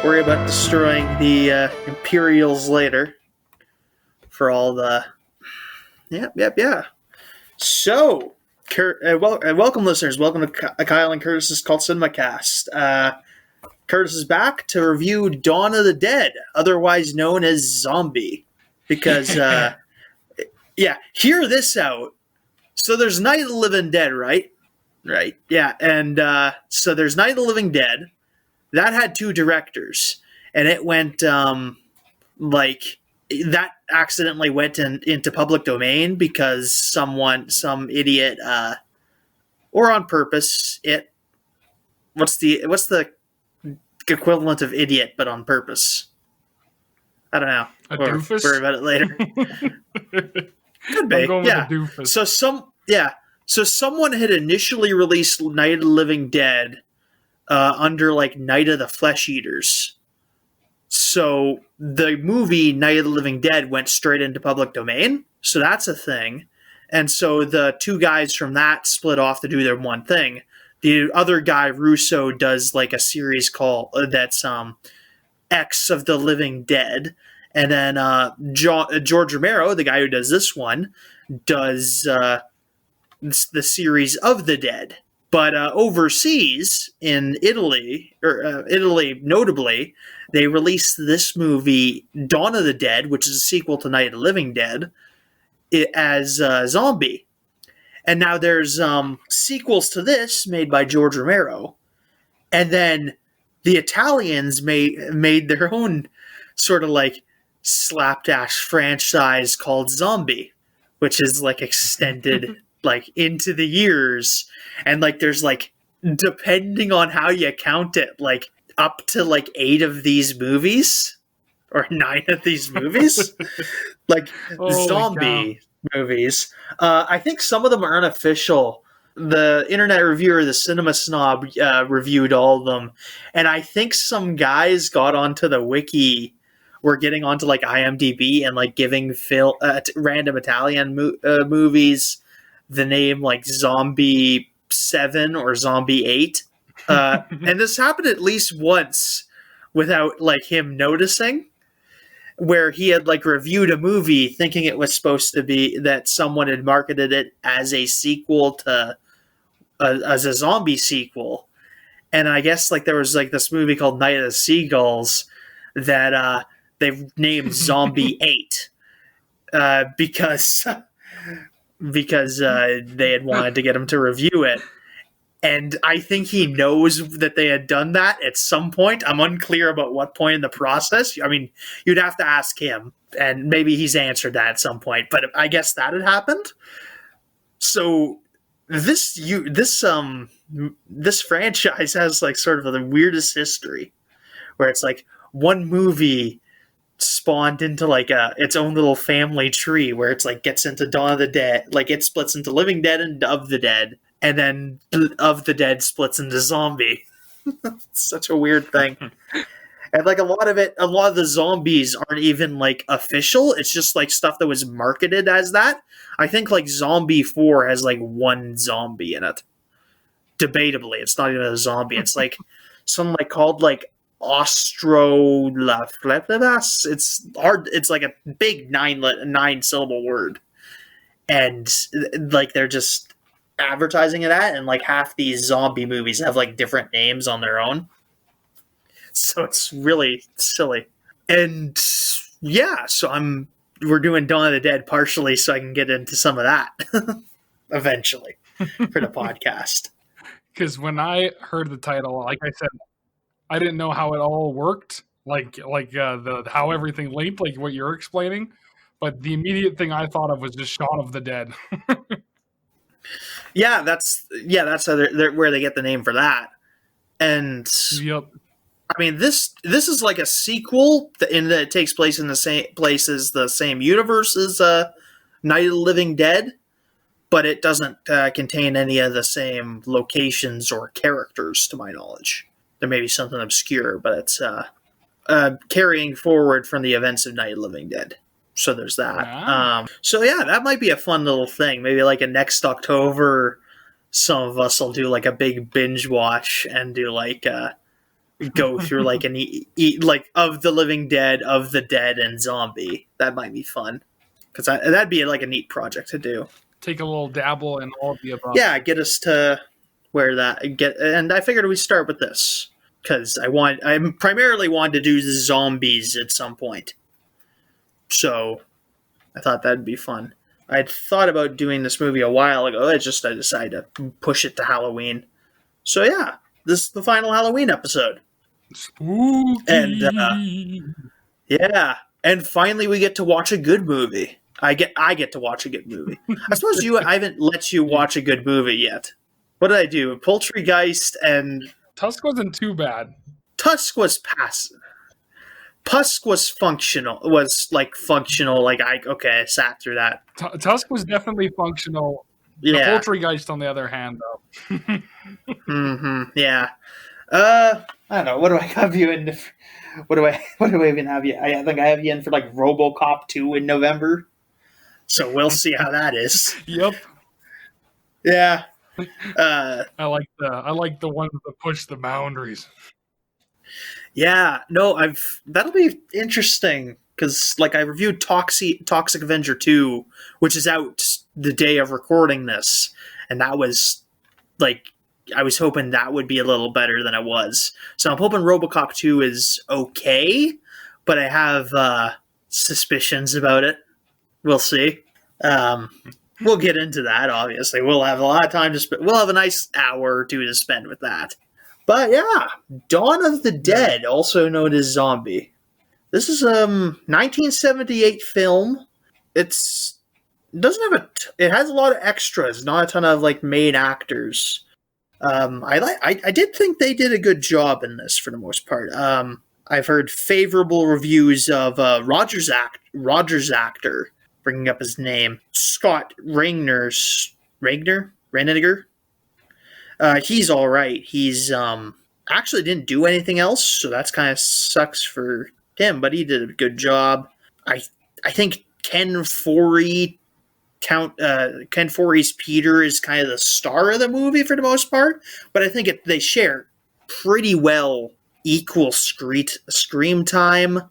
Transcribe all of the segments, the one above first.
worry about destroying the Imperials later for all the... Yeah. So, welcome listeners. Welcome to Kyle and Curtis's Cult Cinema Cast. Curtis is back to review Dawn of the Dead, otherwise known as Zombie. Because, hear this out. So there's Night of the Living Dead, right? Right, yeah. And so there's Night of the Living Dead. That had two directors. And it went, that accidentally went into public domain because some idiot, or on purpose, what's the equivalent of idiot but on purpose? I don't know. A doofus? Worry about it later. Could be. With a doofus. So someone had initially released Night of the Living Dead under Night of the Flesh Eaters. So the movie Night of the Living Dead went straight into public domain. So that's a thing. And so the two guys from that split off to do their one thing. The other guy, Russo, does a series called that's X of the Living Dead. And then George Romero, the guy who does this one, does the series of the Dead. But overseas, in Italy, notably, they released this movie, Dawn of the Dead, which is a sequel to Night of the Living Dead, as Zombie. And now there's sequels to this made by George Romero. And then the Italians made their own sort of slapdash franchise called Zombie, which is extended into the years. And there's depending on how you count it, up to 8 of these movies or 9 of these movies. Zombie movies. I think some of them are unofficial. The Internet Reviewer, the Cinema Snob, reviewed all of them. And I think some guys got onto the wiki, were getting onto IMDb and giving random Italian movies the name Zombie 7 or Zombie 8. And this happened at least once without him noticing, where he had reviewed a movie thinking it was supposed to be that someone had marketed it as a sequel to as a zombie sequel. And I guess there was this movie called Night of the Seagulls that they've named Zombie 8 because they had wanted to get him to review it. And I think he knows that they had done that at some point. I'm unclear about what point in the process. I mean, you'd have to ask him, and maybe he's answered that at some point. But I guess that had happened. So this franchise has sort of the weirdest history, where it's one movie spawned into its own little family tree, where it's gets into Dawn of the Dead, it splits into Living Dead and Of the Dead. And then Of the Dead splits into Zombie. It's such a weird thing. And a lot of the zombies aren't even official. It's just stuff that was marketed as that. I think Zombie 4 has 1 zombie in it. Debatably, it's not even a zombie. It's something called Austrolopithecus. It's hard. It's a big 9 syllable word. And they're just advertising it at, and half these zombie movies have different names on their own, so it's really silly. And yeah, so we're doing Dawn of the Dead partially so I can get into some of that eventually for the podcast. Because when I heard the title, like I said, I didn't know how it all worked, how everything linked, what you're explaining. But the immediate thing I thought of was just Shaun of the Dead. Yeah, that's where they get the name for that. And yep. I mean, this is a sequel in that it takes place in the same place as the same universe as Night of the Living Dead, but it doesn't contain any of the same locations or characters, to my knowledge. There may be something obscure, but it's carrying forward from the events of Night of the Living Dead. So there's that. Wow. So yeah, that might be a fun little thing. Maybe a next October, some of us will do a big binge watch and do go through like like of the living dead, of the dead, and zombie. That might be fun because that'd be like a neat project to do. Take a little dabble in all of the above. Yeah, get us to where that get. And I figured we'd start with this because I primarily wanted to do the zombies at some point. So I thought that'd be fun. I'd thought about doing this movie a while ago. I decided to push it to Halloween. So yeah, this is the final Halloween episode. Spooky. And yeah, and finally we get to watch a good movie. I get to watch a good movie. I suppose I haven't let you watch a good movie yet. What did I do? Poultrygeist and Tusk wasn't too bad. Tusk was passive. Tusk was functional. I sat through that. Tusk was definitely functional. Yeah. The Poultrygeist, on the other hand, though. Mm-hmm. Yeah. I don't know. What do I have you in? What do I even have you? I think I have you in for like RoboCop 2 in November. So we'll see how that is. Yep. Yeah. I like the ones that push the boundaries. Yeah. No, that'll be interesting because like I reviewed Toxic Avenger 2, which is out the day of recording this, and that was like I was hoping that would be a little better than it was. So I'm hoping RoboCop 2 is okay, but I have suspicions about it. We'll see. We'll get into that, obviously. We'll have a lot of time to spend. We'll have a nice hour or two to spend with that. But yeah, Dawn of the Dead, also known as Zombie. This is a 1978 film. It has a lot of extras, not a ton of like main actors. I did think they did a good job in this for the most part. I've heard favorable reviews of Rogers actor, bringing up his name, Scott Reiniger. He's all right. He's actually didn't do anything else, so that's kind of sucks for him. But he did a good job. I think Ken Forey's Peter is kind of the star of the movie for the most part, but I think they share pretty well equal scream time.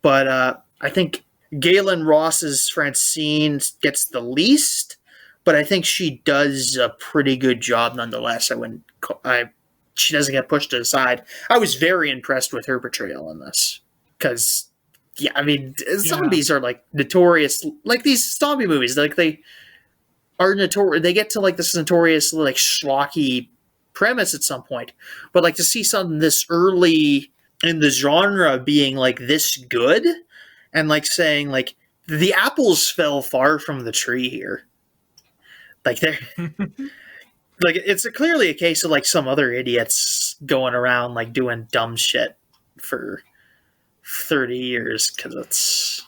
But I think Galen Ross's Francine gets the least, but I think she does a pretty good job nonetheless. She doesn't get pushed to the side. I was very impressed with her portrayal in this because. Yeah, I mean, zombies are like notorious. Like these zombie movies, like they are notorious. They get to like this notorious, like schlocky premise at some point. But like to see something this early in the genre being like this good, and like saying like the apples fell far from the tree here. Like they're like it's clearly a case of like some other idiots going around like doing dumb shit for 30 years because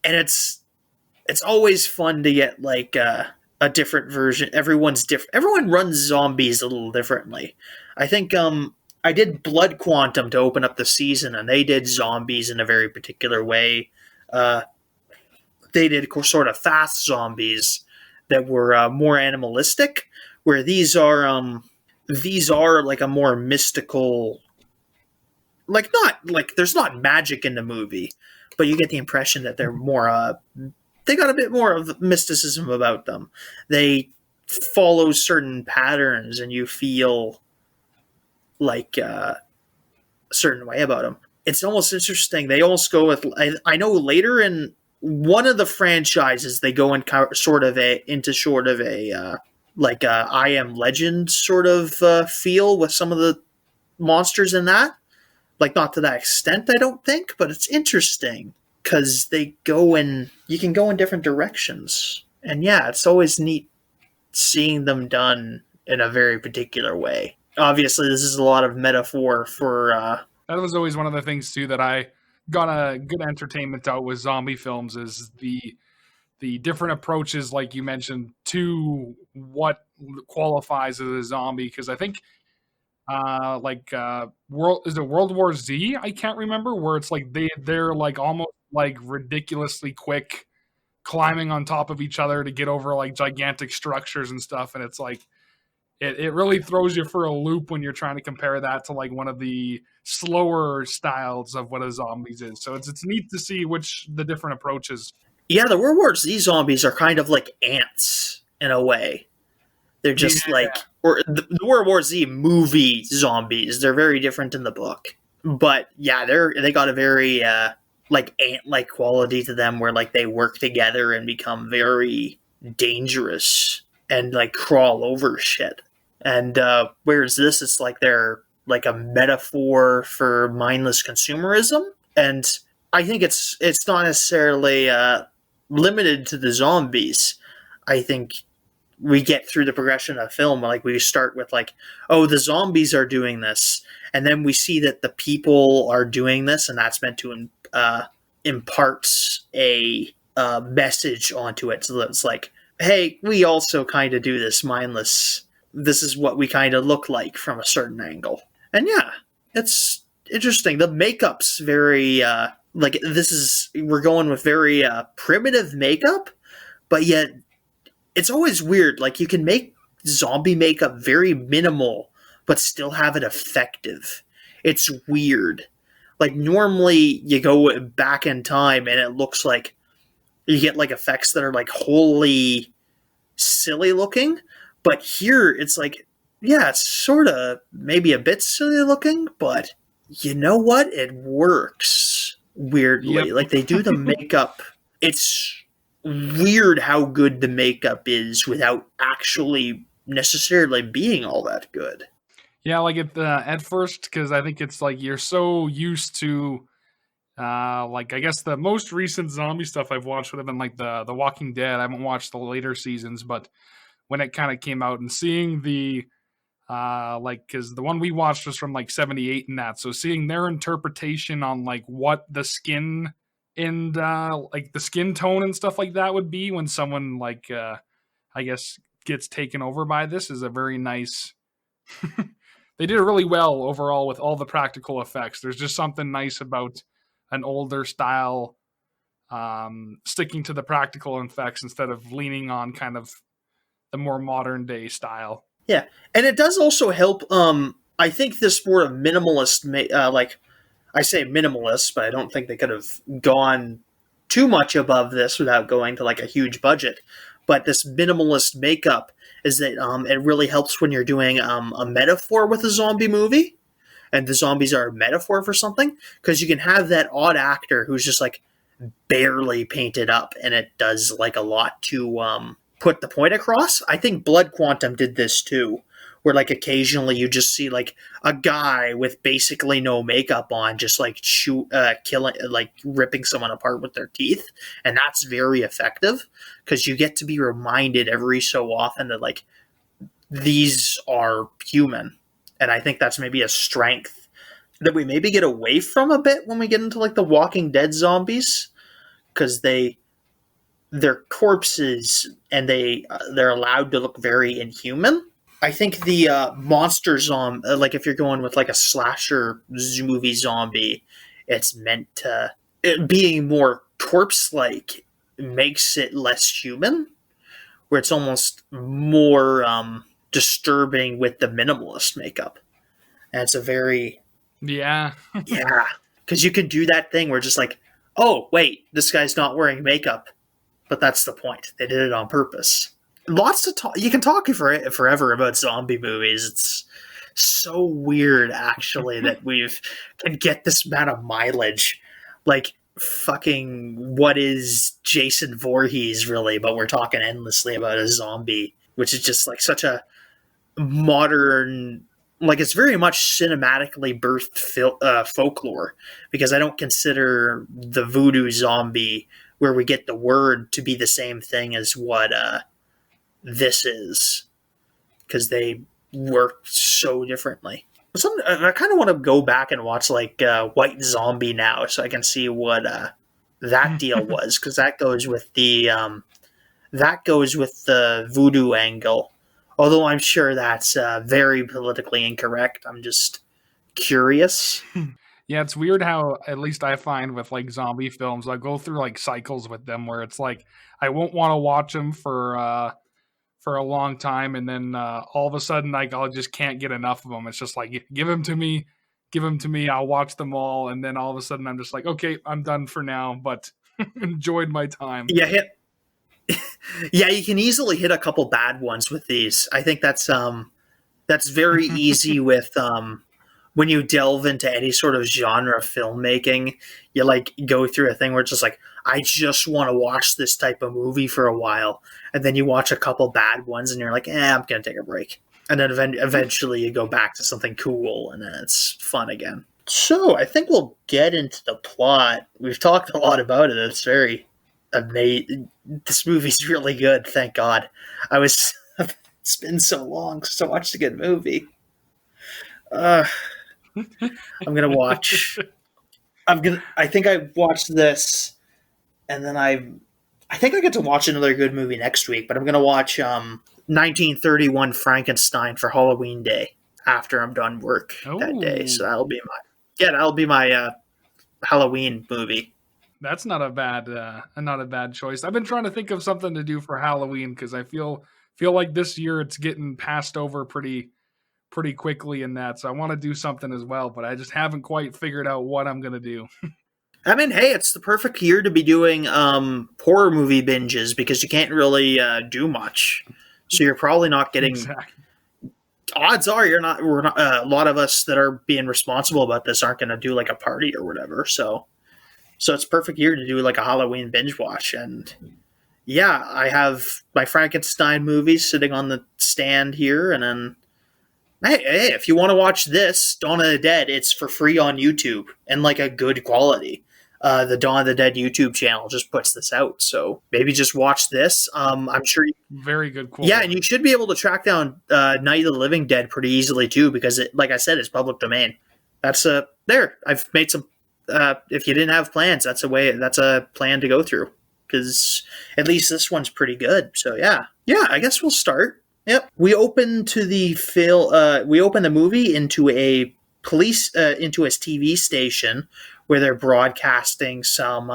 it's always fun to get like a different version. Everyone's different. Everyone runs zombies a little differently. I think I did Blood Quantum to open up the season, and they did zombies in a very particular way. They did sort of fast zombies that were more animalistic, where these are like a more mystical. Like not like there's not magic in the movie, but you get the impression that they're more they got a bit more of mysticism about them. They follow certain patterns and you feel like a certain way about them. It's almost interesting. They almost go with I know later in one of the franchises they go in into sort of a like a I Am Legend sort of feel with some of the monsters in that. Like, not to that extent, I don't think, but it's interesting because you can go in different directions. And yeah, it's always neat seeing them done in a very particular way. Obviously, this is a lot of metaphor for... That was always one of the things, too, that I got a good entertainment out with zombie films is the different approaches, like you mentioned, to what qualifies as a zombie. Because I think... World War Z? I can't remember, where it's like they're like almost like ridiculously quick climbing on top of each other to get over like gigantic structures and stuff, and it's like it really throws you for a loop when you're trying to compare that to like one of the slower styles of what a zombies is. So it's neat to see which the different approaches. Yeah, the World War Z zombies are kind of like ants in a way. They're Yeah, just like, or the World War Z movie zombies. They're very different in the book, but yeah, they got a very like ant-like quality to them, where like they work together and become very dangerous and like crawl over shit. And whereas this is like they're like a metaphor for mindless consumerism, and I think it's not necessarily limited to the zombies. I think we get through the progression of film, like we start with like, oh, the zombies are doing this, and then we see that the people are doing this, and that's meant to imparts a message onto it. So that it's like, hey, we also kind of do this mindless. This is what we kind of look like from a certain angle. And yeah, it's interesting. The makeup's very like this is we're going with very primitive makeup, but yet it's always weird. Like you can make zombie makeup very minimal, but still have it effective. It's weird. Like normally you go back in time and it looks like you get like effects that are like wholly silly looking, but here it's like, yeah, it's sort of maybe a bit silly looking, but you know what? It works weirdly. yep. Like they do the makeup. It's weird how good the makeup is without actually necessarily being all that good. Yeah, like at first, because I think it's like you're so used to, like I guess the most recent zombie stuff I've watched would have been like the Walking Dead. I haven't watched the later seasons, but when it kind of came out and seeing the like because the one we watched was from like 78 and that, so seeing their interpretation on like what the skin and like the skin tone and stuff like that would be when someone like I guess gets taken over by this is a very nice. They did it really well overall with all the practical effects. There's just something nice about an older style, sticking to the practical effects instead of leaning on kind of the more modern day style. Yeah, and it does also help. I think this more of minimalist, like I say minimalist, but I don't think they could have gone too much above this without going to like a huge budget. But this minimalist makeup is that it really helps when you're doing a metaphor with a zombie movie, and the zombies are a metaphor for something, because you can have that odd actor who's just like barely painted up, and it does like a lot to put the point across. I think Blood Quantum did this too, where like occasionally you just see like a guy with basically no makeup on, just like killing, like ripping someone apart with their teeth, and that's very effective because you get to be reminded every so often that like these are human, and I think that's maybe a strength that we maybe get away from a bit when we get into like the Walking Dead zombies, because they're corpses and they're allowed to look very inhuman. I think the monster zombie, like if you're going with like a slasher movie zombie, it's meant to being more corpse-like makes it less human, where it's almost more disturbing with the minimalist makeup. And it's a very Yeah. yeah, because you can do that thing where just like, oh wait, this guy's not wearing makeup, but that's the point. They did it on purpose. Lots to talk. You can talk forever about zombie movies. It's so weird, actually, that we've can get this amount of mileage. Like fucking, what is Jason Voorhees really? But we're talking endlessly about a zombie, which is just like such a modern. Like it's very much cinematically birthed folklore, because I don't consider the voodoo zombie, where we get the word, to be the same thing as what this is, because they work so differently. I kind of want to go back and watch like White Zombie now, so I can see what that deal was, because that goes with the voodoo angle. Although I'm sure that's very politically incorrect. I'm just curious. Yeah, it's weird how, at least I find with like zombie films, I go through like cycles with them where it's like I won't want to watch them for a long time, and then all of a sudden, like, I just can't get enough of them. It's just like, give them to me, give them to me. I'll watch them all, and then all of a sudden, I'm just like, okay, I'm done for now. But enjoyed my time. Yeah, yeah, you can easily hit a couple bad ones with these. I think that's very easy with when you delve into any sort of genre of filmmaking. You like go through a thing where it's just like, I just want to watch this type of movie for a while, and then you watch a couple bad ones, and you're like, I'm gonna take a break, and then eventually you go back to something cool, and then it's fun again. So I think we'll get into the plot. We've talked a lot about it. It's very amazing. This movie's really good. Thank God. It's been so long since I watched a good movie. I'm gonna watch. I think I watched this, and then I think I get to watch another good movie next week. But I'm gonna watch 1931 Frankenstein for Halloween Day after I'm done work that day. So that'll be my Halloween movie. That's not a bad choice. I've been trying to think of something to do for Halloween because I feel like this year it's getting passed over pretty quickly in that. So I want to do something as well, but I just haven't quite figured out what I'm gonna do. I mean, hey, it's the perfect year to be doing horror movie binges because you can't really do much. So you're probably not getting. Exactly. Odds are we're not. A lot of us that are being responsible about this aren't going to do like a party or whatever. So it's perfect year to do like a Halloween binge watch. And yeah, I have my Frankenstein movies sitting on the stand here, and then hey, if you want to watch this Dawn of the Dead, it's for free on YouTube and like a good quality. The Dawn of the Dead YouTube channel just puts this out, so maybe just watch this. I'm sure. Very good quality. Yeah, and you should be able to track down Night of the Living Dead pretty easily too, because it, like I said, it's public domain. That's there. I've made some. If you didn't have plans, that's a plan to go through, because at least this one's pretty good. So yeah. I guess we'll start. Yep, we open the movie into a TV station where they're broadcasting some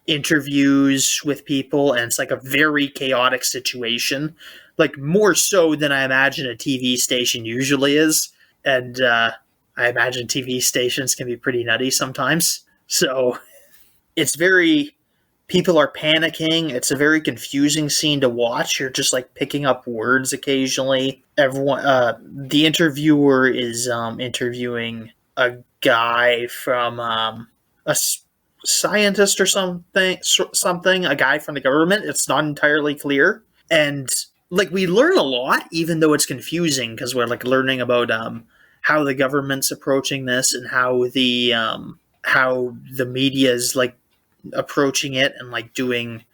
interviews with people, and it's like a very chaotic situation, like more so than I imagine a TV station usually is. And I imagine TV stations can be pretty nutty sometimes. So it's very, people are panicking. It's a very confusing scene to watch. You're just like picking up words occasionally. Everyone, the interviewer is interviewing a guy from a scientist or something, a guy from the government. It's not entirely clear. And like, we learn a lot, even though it's confusing, because we're like learning about how the government's approaching this, and how the media is like approaching it, and like doing.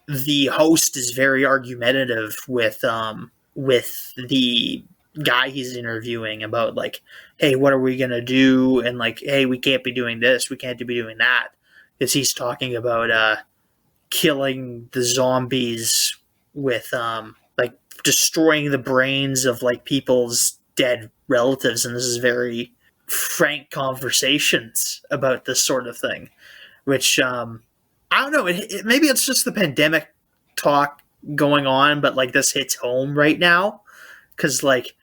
The host is very argumentative with the guy he's interviewing about like, hey, what are we gonna do? And like, hey, we can't be doing this, we can't be doing that, because he's talking about killing the zombies with like destroying the brains of like people's dead relatives, and this is very frank conversations about this sort of thing, which I don't know, maybe it's just the pandemic talk going on, but like this hits home right now, because like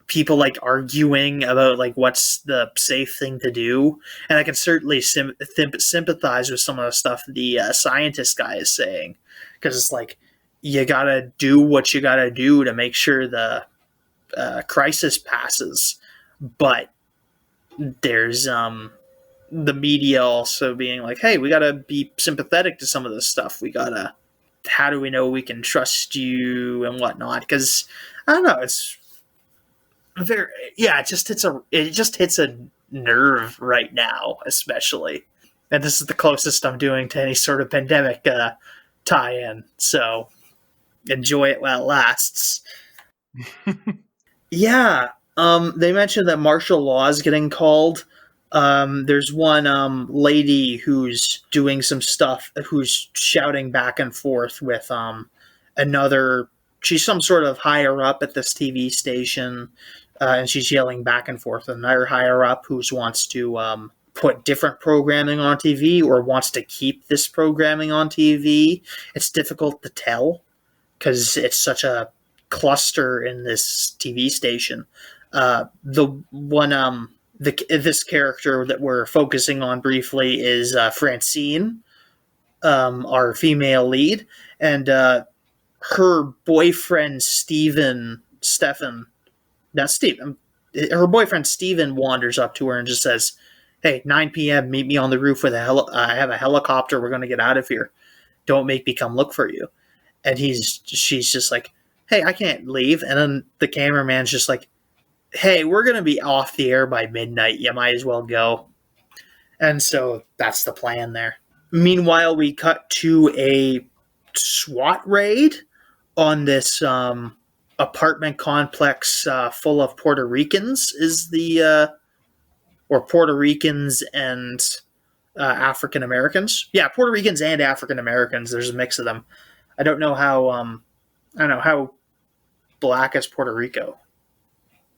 people like arguing about like what's the safe thing to do, and I can certainly sympathize with some of the stuff the scientist guy is saying, because it's like, you gotta do what you gotta do to make sure the crisis passes, but there's the media also being like, hey, we gotta be sympathetic to some of this stuff. How do we know we can trust you and whatnot? Because I don't know, it's very, yeah, it just hits a nerve right now, especially. And this is the closest I'm doing to any sort of pandemic tie-in. So enjoy it while it lasts. Yeah. They mentioned that martial law is getting called. There's one lady who's doing some stuff, who's shouting back and forth with another. She's some sort of higher up at this TV station, and she's yelling back and forth with another higher up who wants to put different programming on TV, or wants to keep this programming on TV. It's difficult to tell, because it's such a cluster in this TV station. The one this character that we're focusing on briefly is Francine, our female lead, and her boyfriend Stephen, not Stephen, her boyfriend Stephen wanders up to her and just says, "Hey, 9 p.m. Meet me on the roof with I have a helicopter. We're going to get out of here. Don't make me come look for you." And she's just like, "Hey, I can't leave." And then the cameraman's just like, "Hey, we're going to be off the air by midnight. You might as well go." And so that's the plan there. Meanwhile, we cut to a SWAT raid on this apartment complex full of Puerto Ricans. Or Puerto Ricans and African Americans. Yeah, Puerto Ricans and African Americans. There's a mix of them. I don't know how black is Puerto Rico.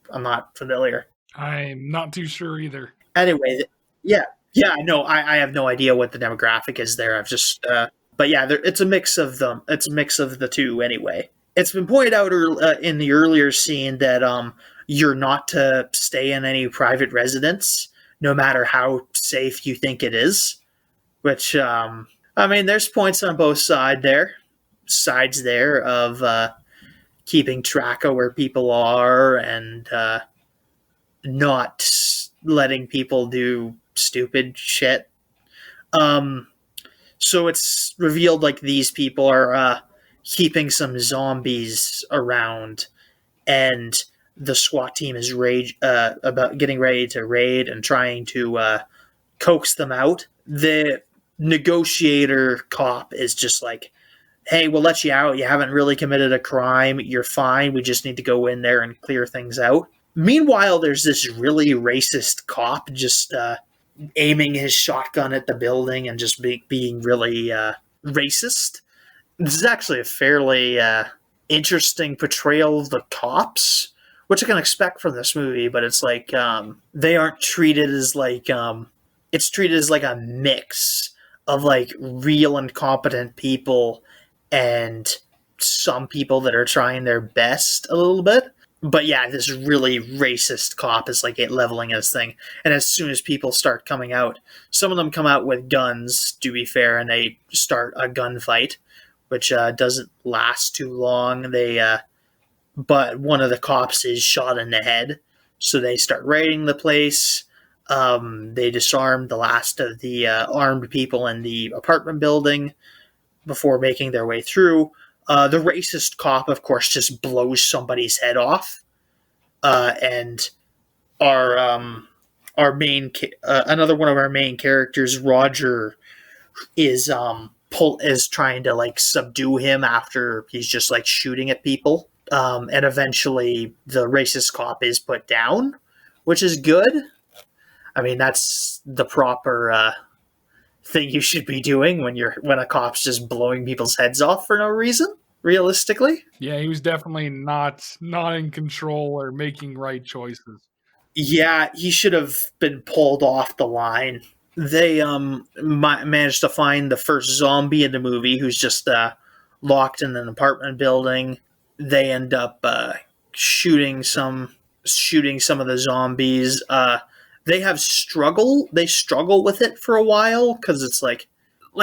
I'm not familiar. I'm not too sure either. Anyway, yeah, no, I have no idea what the demographic is there. I've just, but yeah, it's a mix of them. It's a mix of the two anyway. It's been pointed out in the earlier scene that you're not to stay in any private residence, no matter how safe you think it is. Which, I mean, there's points on both sides there of keeping track of where people are and not letting people do stupid shit. So it's revealed like these people are keeping some zombies around, and the SWAT team is about getting ready to raid and trying to coax them out. The negotiator cop is just like, "Hey, we'll let you out. You haven't really committed a crime. You're fine. We just need to go in there and clear things out." Meanwhile, there's this really racist cop just aiming his shotgun at the building and just being really racist. This is actually a fairly interesting portrayal of the cops, which I can expect from this movie, but it's like they aren't treated as like it's treated as like a mix of like real incompetent people and some people that are trying their best a little bit. But yeah, this really racist cop is like leveling his thing. And as soon as people start coming out, some of them come out with guns, to be fair, and they start a gunfight, which doesn't last too long. But one of the cops is shot in the head, so they start raiding the place. They disarm the last of the armed people in the apartment building before making their way through. The racist cop, of course, just blows somebody's head off, and our main another one of our main characters, Roger, is trying to like subdue him after he's just like shooting at people, and eventually the racist cop is put down, which is good. I mean, that's the proper thing you should be doing when a cop's just blowing people's heads off for no reason, realistically. Yeah, he was definitely not in control or making right choices. Yeah, he should have been pulled off the line. They managed to find the first zombie in the movie who's just locked in an apartment building. They end up shooting some of the zombies. They struggle with it for a while because it's like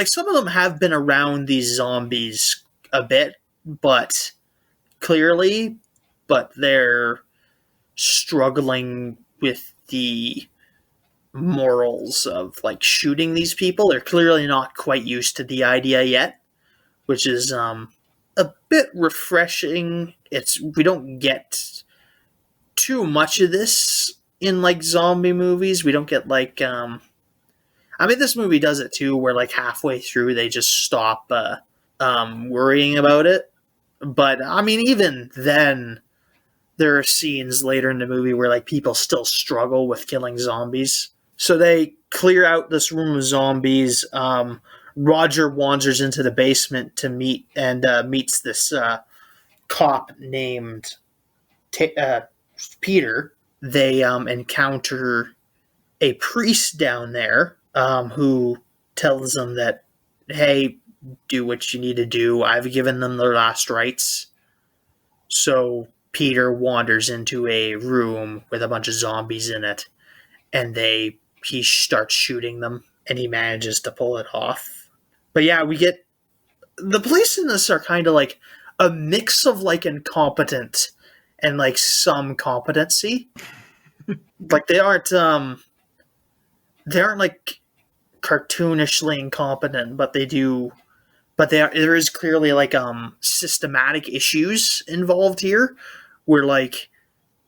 some of them have been around these zombies a bit, but they're struggling with the morals of like shooting these people. They're clearly not quite used to the idea yet, which is a bit refreshing. We don't get too much of this in like zombie movies. We don't get like I mean, this movie does it too, where like halfway through they just stop worrying about it. But I mean, even then, there are scenes later in the movie where like people still struggle with killing zombies. So they clear out this room of zombies. Roger wanders into the basement to meets this cop named Peter. They encounter a priest down there who tells them that, hey, do what you need to do. I've given them their last rites. So Peter wanders into a room with a bunch of zombies in it, and he starts shooting them, and he manages to pull it off. But yeah, we get the police in this are kind of like a mix of like incompetent and like some competency. Like they aren't like cartoonishly incompetent, but there is clearly like systematic issues involved here where like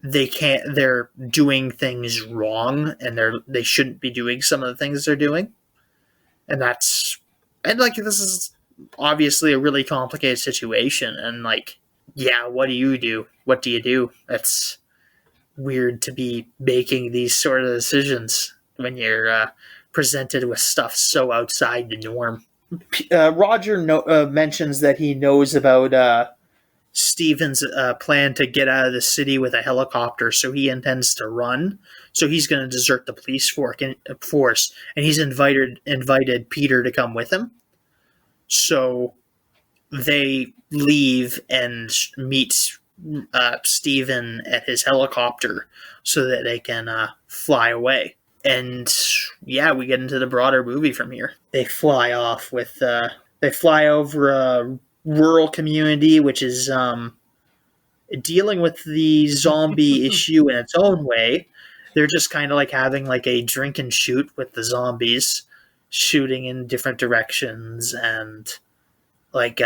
they're doing things wrong, and they shouldn't be doing some of the things they're doing. And like this is obviously a really complicated situation, and like, yeah, what do you do? What do you do? That's weird to be making these sort of decisions when you're presented with stuff so outside the norm. Roger mentions that he knows about Steven's plan to get out of the city with a helicopter, so he intends to run. So he's going to desert the police force, and he's invited Peter to come with him. So they leave and meet Steven at his helicopter so that they can fly away. And yeah, we get into the broader movie from here. They fly off they fly over a rural community, which is dealing with the zombie issue in its own way. They're just kind of like having like a drink and shoot with the zombies, shooting in different directions, and like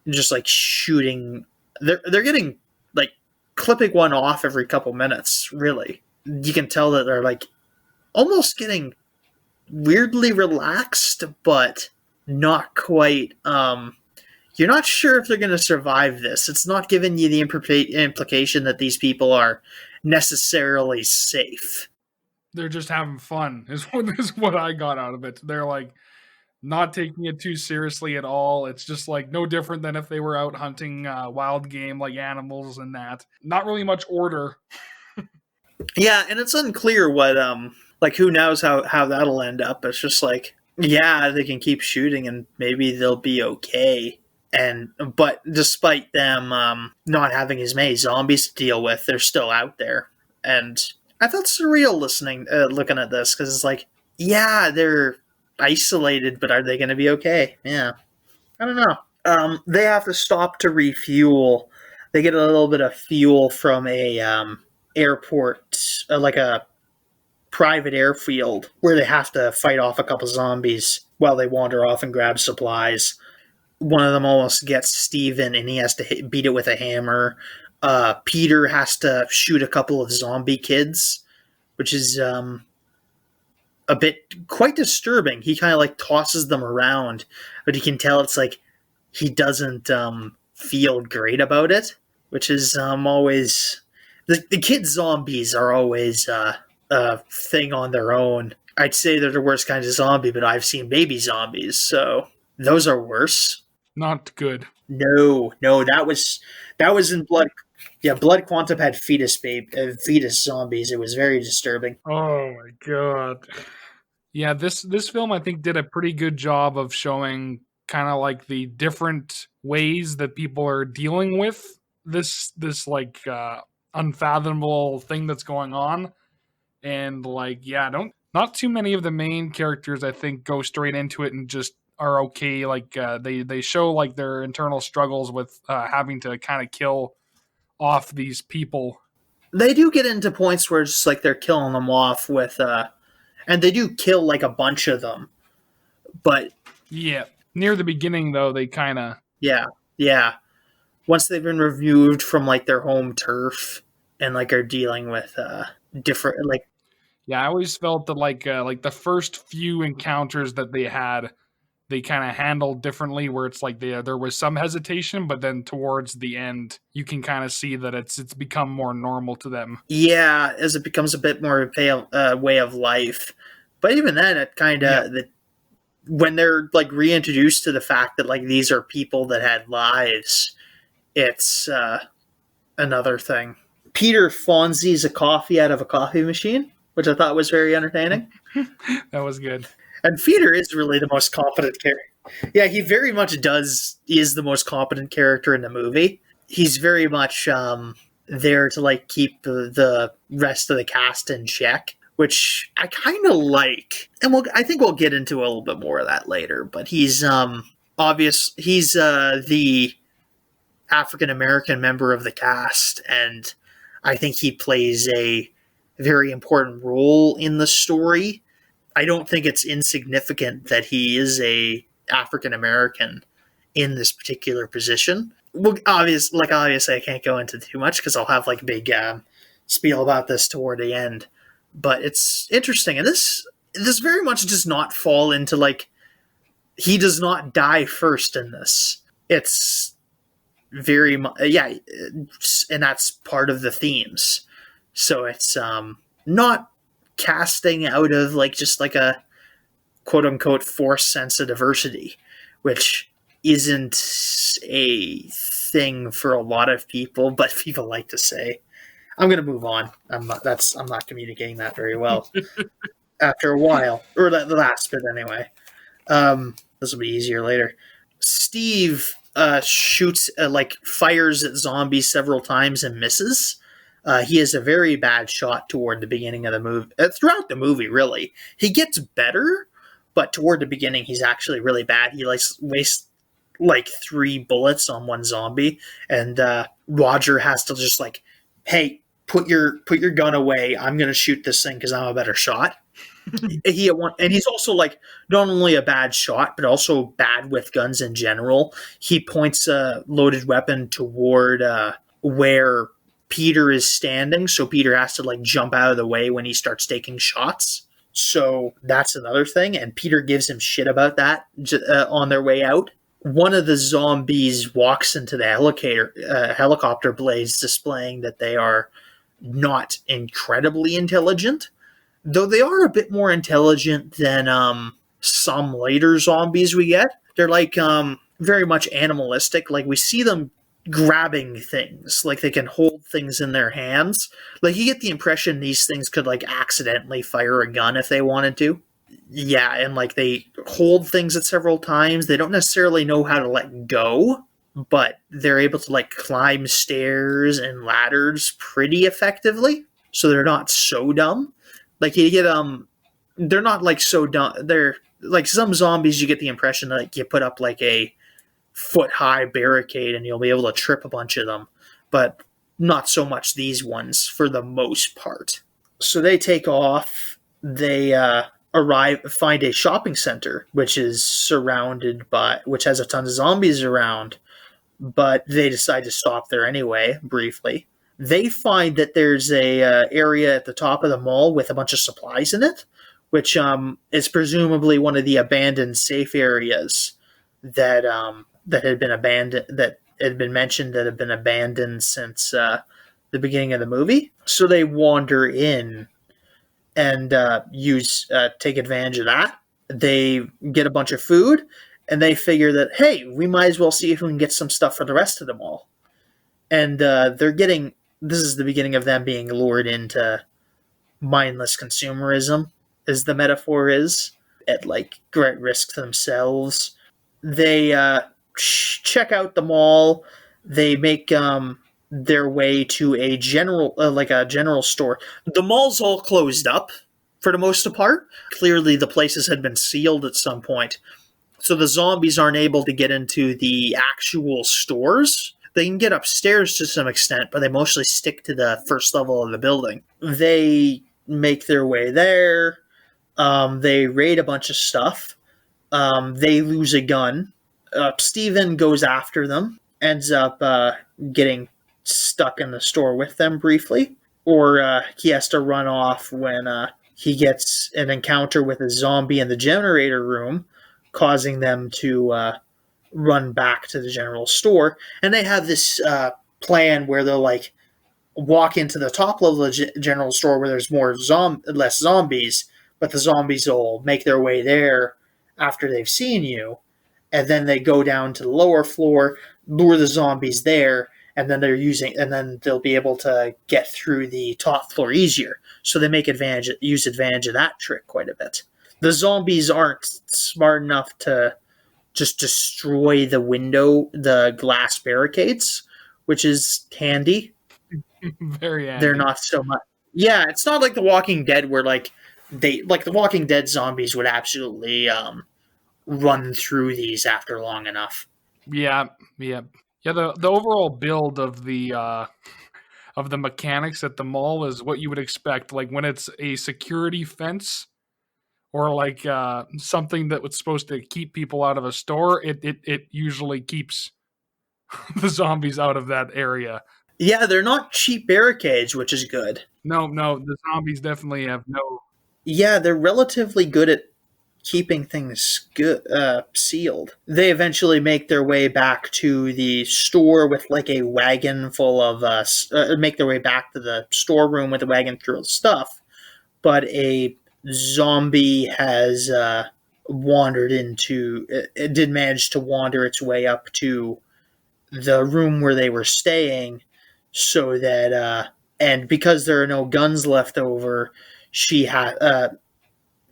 just like shooting. They're getting like clipping one off every couple minutes. Really, you can tell that they're like almost getting weirdly relaxed, but not quite. You're not sure if they're going to survive this. It's not giving you the implication that these people are necessarily safe. They're just having fun, is what I got out of it. They're like not taking it too seriously at all. It's just like no different than if they were out hunting wild game like animals and that. Not really much order. Yeah, and it's unclear what like who knows how that'll end up. It's just like, yeah, they can keep shooting and maybe they'll be okay. But despite them not having as many zombies to deal with, they're still out there. And I felt surreal looking at this, because it's like, yeah, they're isolated, but are they going to be okay? Yeah, I don't know. They have to stop to refuel. They get a little bit of fuel from a airport, like a private airfield, where they have to fight off a couple zombies while they wander off and grab supplies. One of them almost gets Steven, and he has to beat it with a hammer. Peter has to shoot a couple of zombie kids, which is a bit quite disturbing. He kind of like tosses them around, but you can tell it's like he doesn't feel great about it, which is always... The kid zombies are always a thing on their own. I'd say they're the worst kinds of zombie, but I've seen baby zombies, so those are worse. Not good. No, that was in Blood. Yeah, Blood Quantum had fetus zombies. It was very disturbing. Oh my god. Yeah, this film I think did a pretty good job of showing kind of like the different ways that people are dealing with this like unfathomable thing that's going on. And like, yeah, not too many of the main characters I think go straight into it and just are okay. Like they show like their internal struggles with having to kind of kill off these people. They do get into points where it's like they're killing them off with and they do kill like a bunch of them. But yeah, near the beginning though, they kind of yeah. Once they've been removed from like their home turf and like are dealing with different like... Yeah, I always felt that like the first few encounters that they had, they kind of handled differently, where it's like there was some hesitation, but then towards the end, you can kind of see that it's become more normal to them. Yeah, as it becomes a bit more a way of life. But even then, it kind of... when they're like reintroduced to the fact that like these are people that had lives, it's another thing. Peter Fonzie's a coffee out of a coffee machine, which I thought was very entertaining. That was good. And Peter is really the most competent character. Yeah, he very much is the most competent character in the movie. He's very much there to like keep the rest of the cast in check, which I kind of like. And I think we'll get into a little bit more of that later. But he's he's the African American member of the cast, and I think he plays a very important role in the story. I don't think it's insignificant that he is a African American in this particular position. Well, obviously, I can't go into too much because I'll have like a big spiel about this toward the end. But it's interesting, and this very much does not fall into like he does not die first in this. It's very much and that's part of the themes. So it's not casting out of like just like a quote unquote forced sense of diversity, which isn't a thing for a lot of people, but people like to say. I'm gonna move on. I'm not communicating that very well. After a while, or the last bit anyway. This will be easier later. Steve shoots fires at zombies several times and misses. He has a very bad shot toward the beginning of the movie. Throughout the movie, really, he gets better, but toward the beginning, he's actually really bad. He wastes like 3 bullets on one zombie, and Roger has to just like, hey, put your gun away. I'm gonna shoot this thing because I'm a better shot. And he's also like not only a bad shot, but also bad with guns in general. He points a loaded weapon toward where Peter is standing, so Peter has to like jump out of the way when he starts taking shots. So that's another thing, and Peter gives him shit about that on their way out. One of the zombies walks into the helicopter blades, displaying that they are not incredibly intelligent, though they are a bit more intelligent than some later zombies we get. They're like very much animalistic. Like we see them grabbing things, like they can hold things in their hands. Like you get the impression these things could like accidentally fire a gun if they wanted to. Yeah, and like they hold things at several times. They don't necessarily know how to let go, but they're able to like climb stairs and ladders pretty effectively. So they're not so dumb. Like you get they're not like so dumb. They're like some zombies. You get the impression that like, you put up like a foot-high barricade and you'll be able to trip a bunch of them, but not so much these ones for the most part. So they take off. They find a shopping center which has a ton of zombies around, but they decide to stop there anyway. Briefly, they find that there's a area at the top of the mall with a bunch of supplies in it, which is presumably one of the abandoned safe areas that had been abandoned, that had been mentioned, that have been abandoned since the beginning of the movie. So they wander in and take advantage of that. They get a bunch of food, and they figure that, hey, we might as well see if we can get some stuff for the rest of the mall. And this is the beginning of them being lured into mindless consumerism, as the metaphor is, at like great risk to themselves. They check out the mall. They make their way to a general store. The mall's all closed up for the most part. Clearly, the places had been sealed at some point, so the zombies aren't able to get into the actual stores. They can get upstairs to some extent, but they mostly stick to the first level of the building. They make their way there. They raid a bunch of stuff. They lose a gun. Steven goes after them, ends up getting stuck in the store with them briefly, or he has to run off when he gets an encounter with a zombie in the generator room, causing them to run back to the general store. And they have this plan where they'll like walk into the top level of the general store where there's less zombies, but the zombies will make their way there after they've seen you, and then they go down to the lower floor, lure the zombies there, and then they'll be able to get through the top floor easier. So they use advantage of that trick quite a bit. The zombies aren't smart enough to just destroy the glass barricades, which is handy. Very They're handy. not so much. Yeah, it's not like The Walking Dead where the Walking Dead zombies would absolutely run through these after long enough. Yeah, yeah, yeah. The overall build of the mechanics at the mall is what you would expect. Like when it's a security fence or like something that was supposed to keep people out of a store, it usually keeps the zombies out of that area. Yeah, they're not cheap barricades, which is good. No, no, the zombies definitely have no. Yeah, they're relatively good at keeping things good sealed. They eventually make their way back to the store with like a wagon full of make their way back to the storeroom with a wagon full of stuff. But a zombie has wandered into. It did manage to wander its way up to the room where they were staying, so that and because there are no guns left over, she had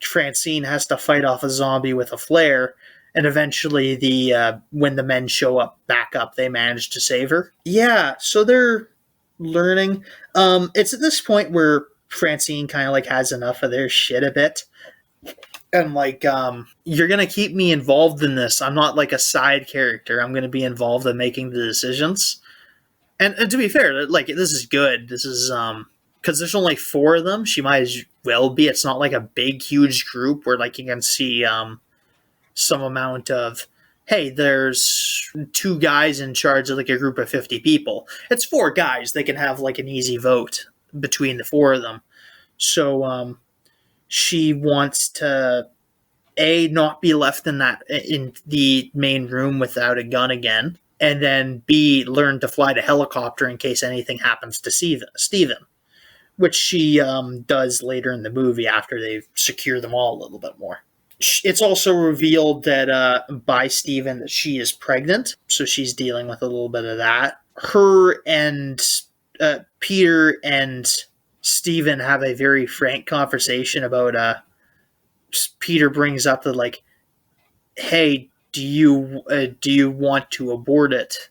Francine has to fight off a zombie with a flare, and eventually the when the men show up back up, they manage to save her. Yeah, so they're learning. It's at this point where Francine kind of like has enough of their shit a bit, and like you're gonna keep me involved in this. I'm not like a side character. I'm gonna be involved in making the decisions. And to be fair, like this is good. This is because there's only four of them. She might as well be. It's not like a big, huge group where like you can see some amount of hey, there's two guys in charge of like a group of 50 people. It's four guys. They can have like an easy vote between the four of them. So she wants to a not be left in the main room without a gun again, and then B learn to fly the helicopter in case anything happens to Steven, which she does later in the movie after they secure them all a little bit more. It's also revealed that by Steven that she is pregnant, so she's dealing with a little bit of that. Her and Peter and Steven have a very frank conversation about Peter brings up the like, hey, do you want to abort it?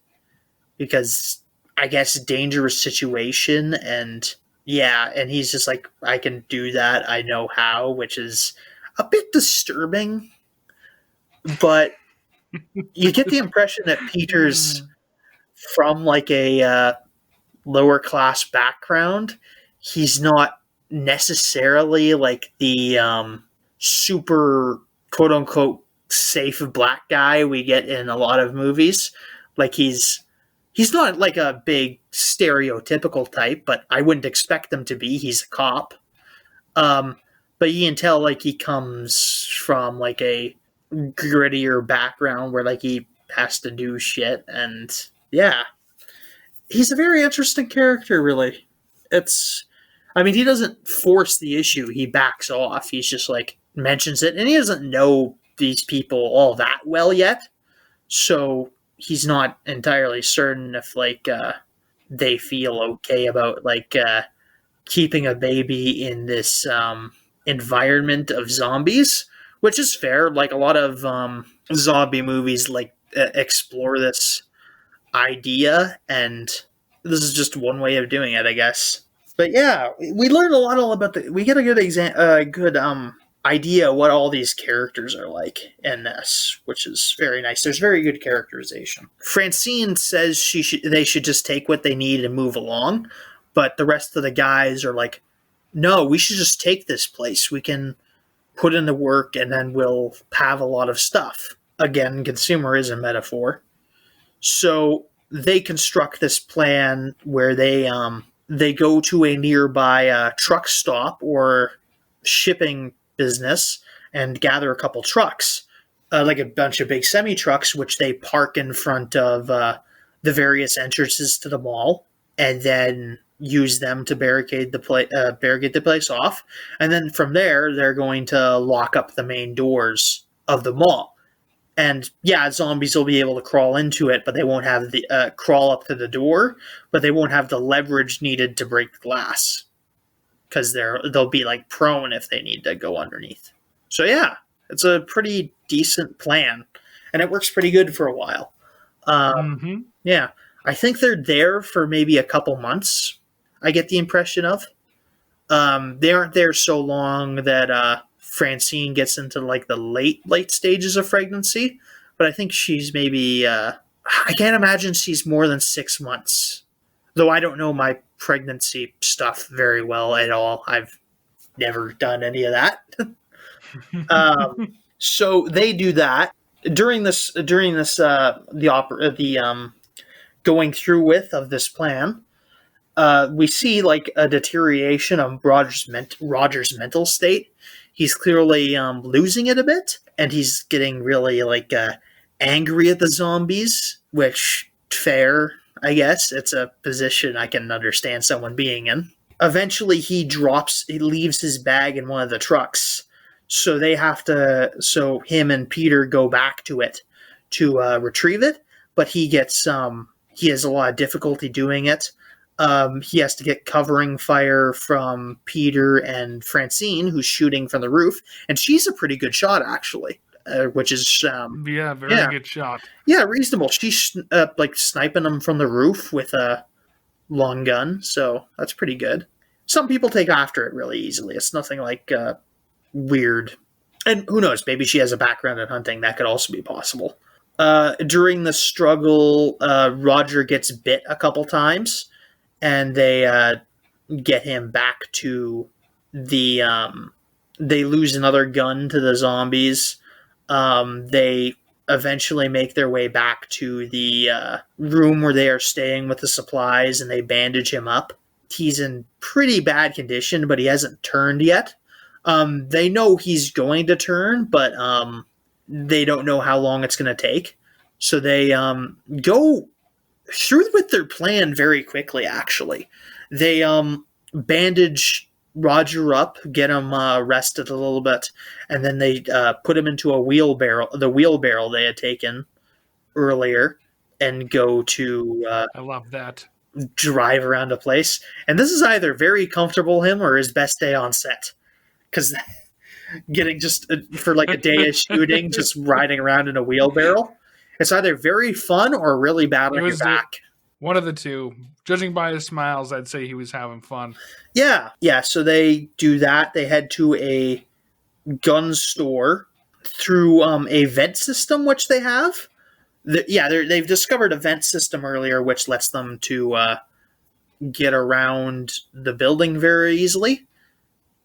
Because I guess dangerous situation, and yeah, and he's just like, I can do that. I know how, which is a bit disturbing, but you get the impression that Peter's from like a lower class background. He's not necessarily like the super quote unquote safe black guy we get in a lot of movies. Like he's not like a big stereotypical type, but I wouldn't expect him to be. He's a cop. Um, but you can tell like he comes from like a grittier background where like he has to do shit, and yeah, he's a very interesting character. Really, it's. I mean, he doesn't force the issue. He backs off. He's just like mentions it, and he doesn't know these people all that well yet, so he's not entirely certain if like they feel okay about like keeping a baby in this environment of zombies, which is fair. Like a lot of zombie movies, like explore this idea, and this is just one way of doing it, I guess. But yeah, we learned a lot all about the. We get a good idea what all these characters are like in this, which is very nice. There's very good characterization. Francine says they should just take what they need and move along, but the rest of the guys are like, no, we should just take this place. We can put in the work and then we'll have a lot of stuff. Again, consumerism metaphor. So they construct this plan where they go to a nearby truck stop or shipping business and gather a couple trucks, like a bunch of big semi trucks, which they park in front of the various entrances to the mall, and then use them to barricade the place off. And then from there, they're going to lock up the main doors of the mall. And yeah, zombies will be able to crawl into it, but they won't have the crawl up to the door, but they won't have the leverage needed to break the glass because they'll be like prone if they need to go underneath. So yeah, it's a pretty decent plan. and it works pretty good for a while. Yeah, I think they're there for maybe a couple months. I get the impression of. They aren't there so long that Francine gets into like the late stages of pregnancy, but I think she's maybe. I can't imagine she's more than 6 months. Though I don't know my pregnancy stuff very well at all. I've never done any of that. So they do that during this going through with of this plan. We see like a deterioration of Roger's mental state. He's clearly losing it a bit, and he's getting really like angry at the zombies, which fair, I guess. It's a position I can understand someone being in. Eventually, he leaves his bag in one of the trucks, so him and Peter go back to it to retrieve it, but he has a lot of difficulty doing it. He has to get covering fire from Peter and Francine, who's shooting from the roof, and she's a pretty good shot, actually, which is very good shot. Yeah, reasonable. She's like sniping them from the roof with a long gun, so that's pretty good. Some people take after it really easily. It's nothing like weird, and who knows? Maybe she has a background in hunting. That could also be possible. During the struggle, Roger gets bit a couple times. And they get him back to the. They lose another gun to the zombies. They eventually make their way back to the room where they are staying with the supplies, and they bandage him up. He's in pretty bad condition, but he hasn't turned yet. They know he's going to turn, but they don't know how long it's going to take. So they go through with their plan very quickly, actually. They bandage Roger up, get him rested a little bit, and then they put him into the wheelbarrow they had taken earlier, and go to I love that. Drive around a place. And this is either very comfortable him or his best day on set. Because getting just for like a day of shooting, just riding around in a wheelbarrow, it's either very fun or really bad on your back. One of the two. Judging by his smiles, I'd say he was having fun. Yeah. So they do that. They head to a gun store through a vent system, which they have. They've discovered a vent system earlier, which lets them to get around the building very easily.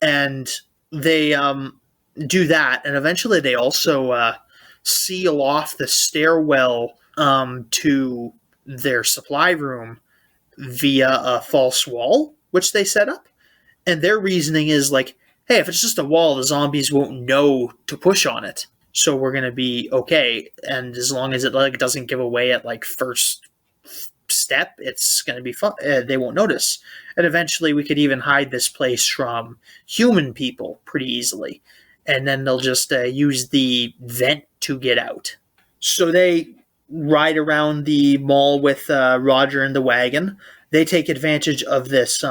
And they do that, and eventually they also seal off the stairwell to their supply room via a false wall, which they set up. And their reasoning is like, hey, if it's just a wall, the zombies won't know to push on it. So we're going to be okay. And as long as it like doesn't give away at like first step, it's going to be fun. They won't notice. And eventually we could even hide this place from human people pretty easily. And then they'll just use the vent to get out. So they ride around the mall with Roger in the wagon. They take advantage of this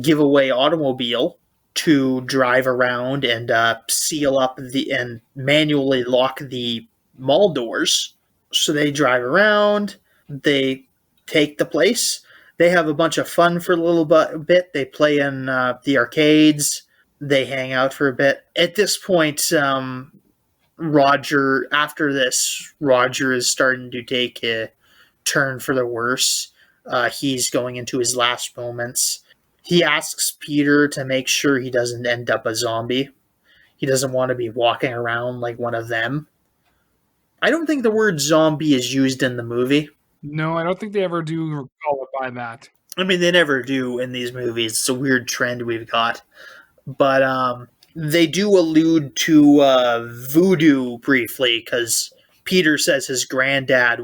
giveaway automobile to drive around and seal up and manually lock the mall doors. So they drive around. They take the place. They have a bunch of fun for a little bit. They play in the arcades. They hang out for a bit. At this point, Roger is starting to take a turn for the worse. He's going into his last moments. He asks Peter to make sure he doesn't end up a zombie. He doesn't want to be walking around like one of them. I don't think the word zombie is used in the movie. No, I don't think they ever do call it by that. I mean, they never do in these movies. It's a weird trend we've got. But they do allude to voodoo briefly, because Peter says his granddad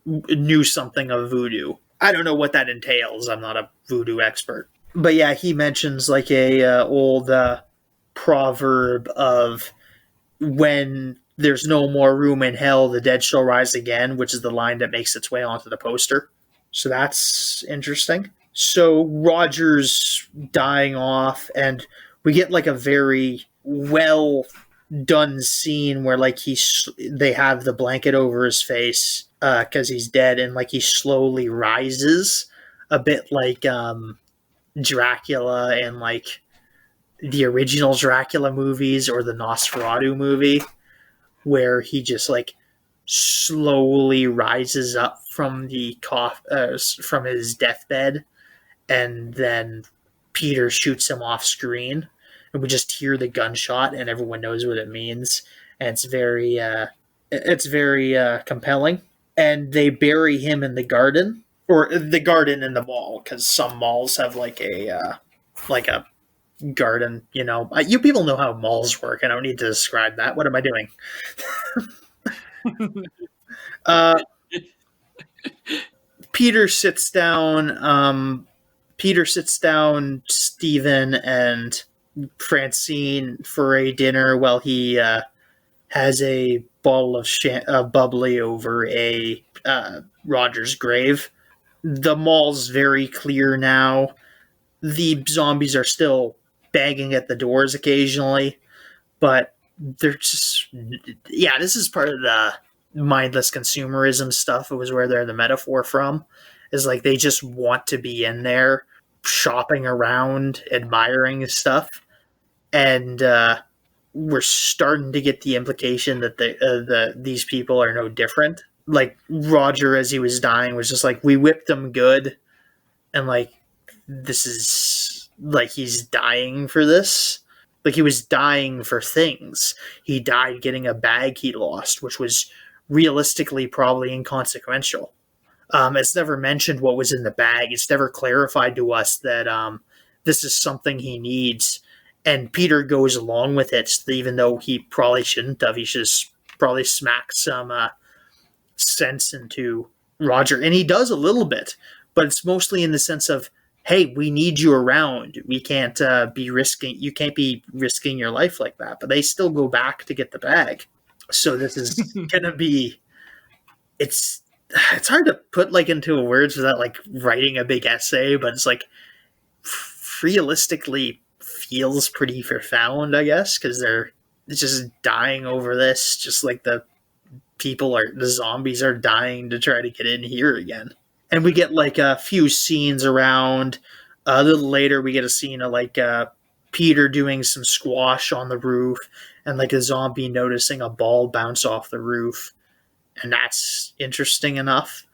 knew something of voodoo. I don't know what that entails. I'm not a voodoo expert. But yeah, he mentions like a old proverb of when there's no more room in hell, the dead shall rise again, which is the line that makes its way onto the poster. So that's interesting. So Roger's dying off, and we get like a very well done scene where like they have the blanket over his face because he's dead, and like he slowly rises, a bit like Dracula and like the original Dracula movies or the Nosferatu movie, where he just like slowly rises up from the from his deathbed, and then Peter shoots him off screen, and we just hear the gunshot, and everyone knows what it means, and it's very compelling. And they bury him in the garden, or the garden in the mall, because some malls have like a garden. You know, you people know how malls work. I don't need to describe that. What am I doing? uh, Peter sits down. Stephen and Francine for a dinner while he has a bottle of bubbly over a Roger's grave. The mall's very clear now. The zombies are still banging at the doors occasionally, but they're just, yeah, this is part of the mindless consumerism stuff. It was where they're the metaphor from, is like they just want to be in there shopping around, admiring stuff, and we're starting to get the implication that these people are no different. Like Roger, as he was dying, was just like, we whipped him good, and like this is like he's dying for this. Like he was dying for things. He died getting a bag he lost, which was realistically probably inconsequential. It's never mentioned what was in the bag. It's never clarified to us that this is something he needs. And Peter goes along with it, even though he probably shouldn't have. He should have probably smacked some sense into Roger. And he does a little bit, but it's mostly in the sense of, hey, we need you around. We can't you can't be risking your life like that. But they still go back to get the bag. So this is going to be, it's hard to put like into words without like writing a big essay, but it's like realistically feels pretty profound, I guess, because they're just dying over this, just like the zombies are dying to try to get in here again. And we get like a few scenes around. A little later, we get a scene of like Peter doing some squash on the roof, and like a zombie noticing a ball bounce off the roof, and that's interesting enough.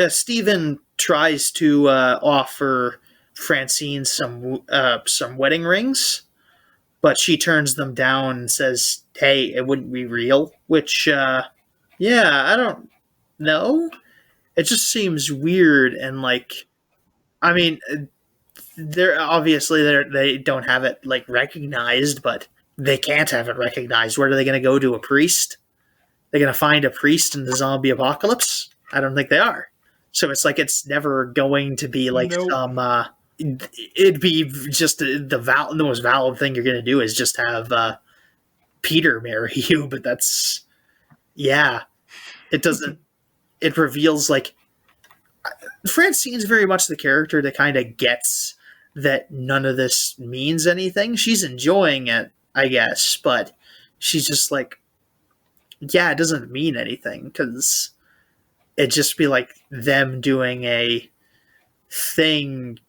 Stephen tries to offer Francine some wedding rings, but she turns them down and says, "Hey, it wouldn't be real." Which, yeah, I don't know. It just seems weird, and like, I mean, they don't have it like recognized, but they can't have it recognized. Where are they going to go to? A priest? They're going to find a priest in the zombie apocalypse? I don't think they are. So it's like it's never going to be like some. It'd be just the most valid thing you're going to do is just have Peter marry you, but that's, yeah. It doesn't. It reveals like Francine's very much the character that kind of gets that none of this means anything. She's enjoying it, I guess, but she's just like, yeah, it doesn't mean anything, because it'd just be like them doing a thing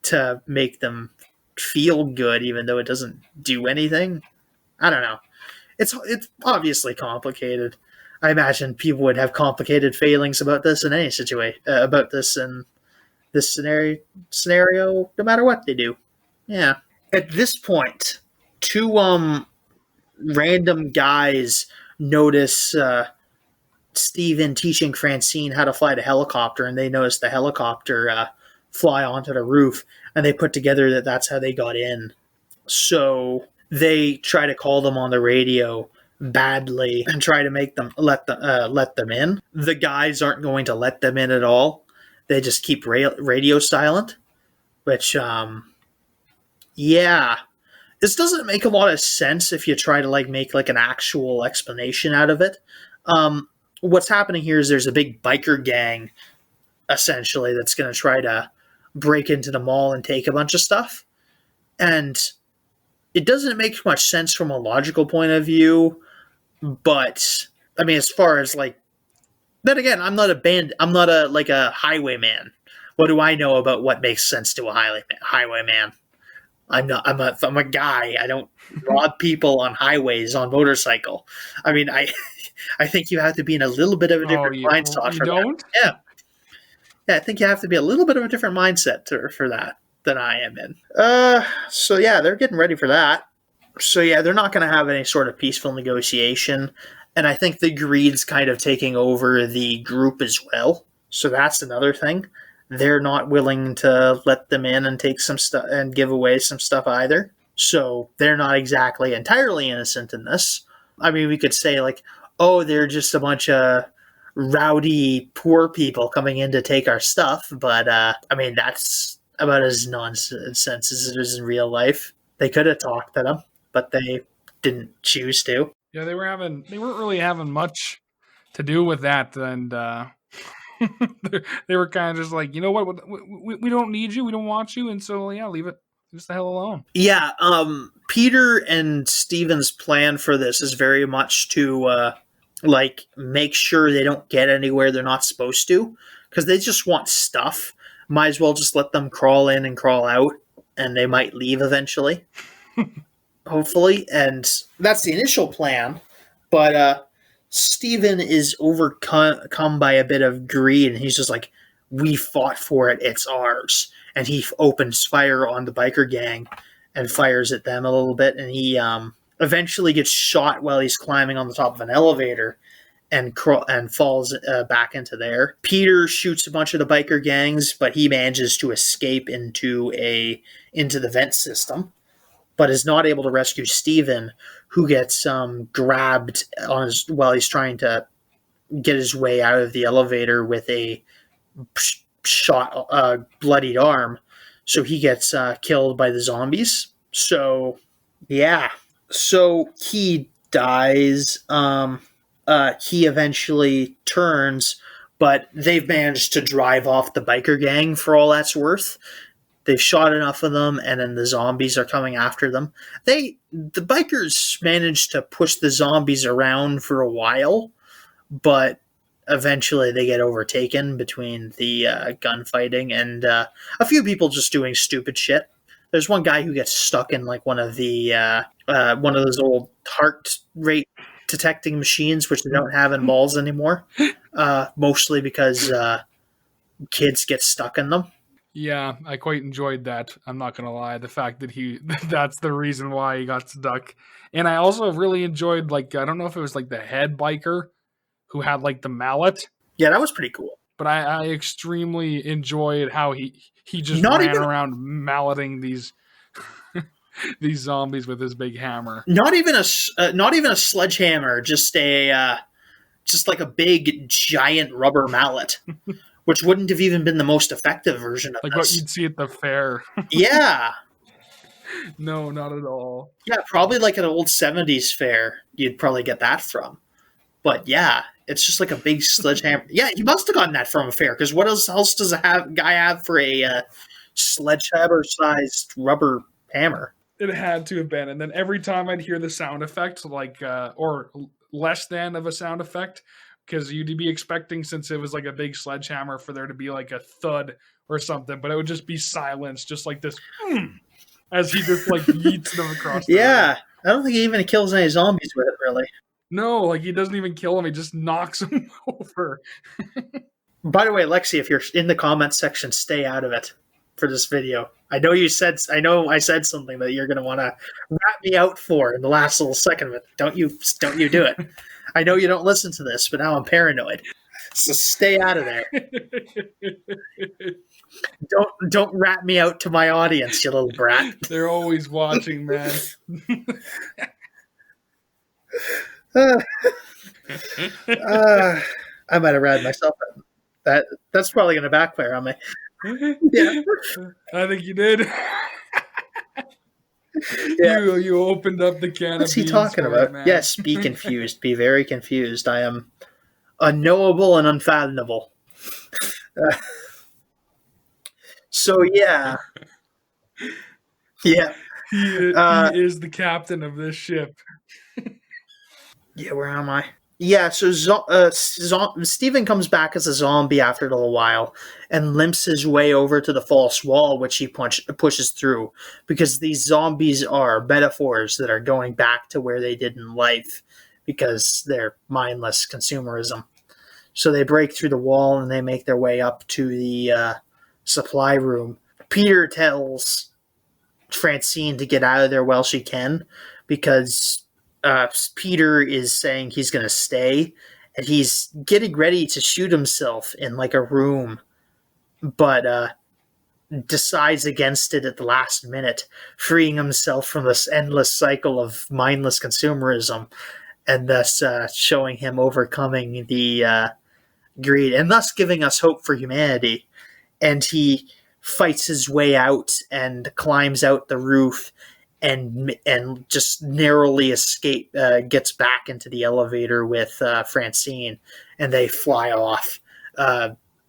to make them feel good, even though it doesn't do anything. I don't know. It's obviously complicated. I imagine people would have complicated feelings about this in any situation, about this in this scenario, no matter what they do. Yeah. At this point, two random guys notice Stephen teaching Francine how to fly the helicopter, and they notice the helicopter fly onto the roof, and they put together that that's how they got in. So they try to call them on the radio badly and try to make them let them in. The guys aren't going to let them in at all. They just keep radio silent, which yeah, this doesn't make a lot of sense if you try to like make like an actual explanation out of it. What's happening here is there's a big biker gang essentially that's going to try to break into the mall and take a bunch of stuff, and it doesn't make much sense from a logical point of view, but I mean, as far as like, then again, I'm not a highwayman. What do I know about what makes sense to a highwayman? I'm a guy. I don't rob people on highways on motorcycle. I mean, I think you have to be in a little bit of a different mindset you for don't? that. Yeah. Yeah, I think you have to be a little bit of a different mindset for that than I am in. So yeah, they're getting ready for that. So yeah, they're not going to have any sort of peaceful negotiation, and I think the greed's kind of taking over the group as well. So that's another thing. They're not willing to let them in and take some stuff and give away some stuff either. So they're not exactly entirely innocent in this. I mean, we could say like, oh, they're just a bunch of rowdy poor people coming in to take our stuff, but I mean, that's about as nonsense as it is in real life. They could have talked to them, but they didn't choose to. Yeah, they weren't really having much to do with that, and they were kind of just like, you know what, we don't need you, we don't want you, and so yeah, leave us the hell alone. Yeah, Peter and Steven's plan for this is very much to like make sure they don't get anywhere they're not supposed to, because they just want stuff. Might as well just let them crawl in and crawl out, and they might leave eventually. Hopefully, and that's the initial plan. But Steven is overcome by a bit of greed, and he's just like, "We fought for it; it's ours." And he opens fire on the biker gang and fires at them a little bit, and he eventually gets shot while he's climbing on the top of an elevator and falls back into there. Peter shoots a bunch of the biker gangs, but he manages to escape into the vent system, but is not able to rescue Steven, who gets grabbed while he's trying to get his way out of the elevator with a bloodied arm. So he gets killed by the zombies. So, yeah. So he dies. He eventually turns, but they've managed to drive off the biker gang for all that's worth. They've shot enough of them, and then the zombies are coming after them. The bikers managed to push the zombies around for a while, but eventually they get overtaken between the gunfighting and a few people just doing stupid shit. There's one guy who gets stuck in like one of those old heart rate detecting machines, which they don't have in malls anymore, mostly because kids get stuck in them. Yeah, I quite enjoyed that. I'm not gonna lie, the fact that that's the reason why he got stuck. And I also really enjoyed, like, I don't know if it was like the head biker who had like the mallet. Yeah, that was pretty cool. But I extremely enjoyed how he just ran around malleting these these zombies with his big hammer. Not even a sledgehammer, just like a big giant rubber mallet. Which wouldn't have even been the most effective version of like this. What you'd see at the fair. Yeah. No, not at all. Yeah, probably like an old 70s fair you'd probably get that from. But yeah, it's just like a big sledgehammer. Yeah, you must have gotten that from a fair, because what else does a guy have for a sledgehammer-sized rubber hammer? It had to have been. And then every time I'd hear the sound effect, like, or less than of a sound effect, because you'd be expecting, since it was like a big sledgehammer, for there to be like a thud or something, but it would just be silence, just like this, as he just like yeets them across the room. I don't think he even kills any zombies with it, really. No, like he doesn't even kill them, he just knocks them over. By the way, Lexi, if you're in the comments section, stay out of it for this video. I know I said something that you're going to want to rat me out for in the last little second of it. Don't you do it. I know you don't listen to this, but now I'm paranoid. So stay out of there. Don't rat me out to my audience, you little brat. They're always watching, man. I might have ratted myself out. That's probably going to backfire on me. Yeah. I think you did. Yeah. You opened up the can. What's he talking about? Yes, be confused. Be very confused. I am unknowable and unfathomable. So yeah. He is the captain of this ship. Yeah, where am I? Yeah, so Steven comes back as a zombie after a little while and limps his way over to the false wall, which he pushes through, because these zombies are metaphors that are going back to where they did in life because they're mindless consumerism. So they break through the wall and they make their way up to the supply room. Peter tells Francine to get out of there while she can because Peter is saying he's going to stay, and he's getting ready to shoot himself in like a room, but decides against it at the last minute, freeing himself from this endless cycle of mindless consumerism, and thus showing him overcoming the greed, and thus giving us hope for humanity. And he fights his way out and climbs out the roof and just narrowly gets back into the elevator with Francine, and they fly off,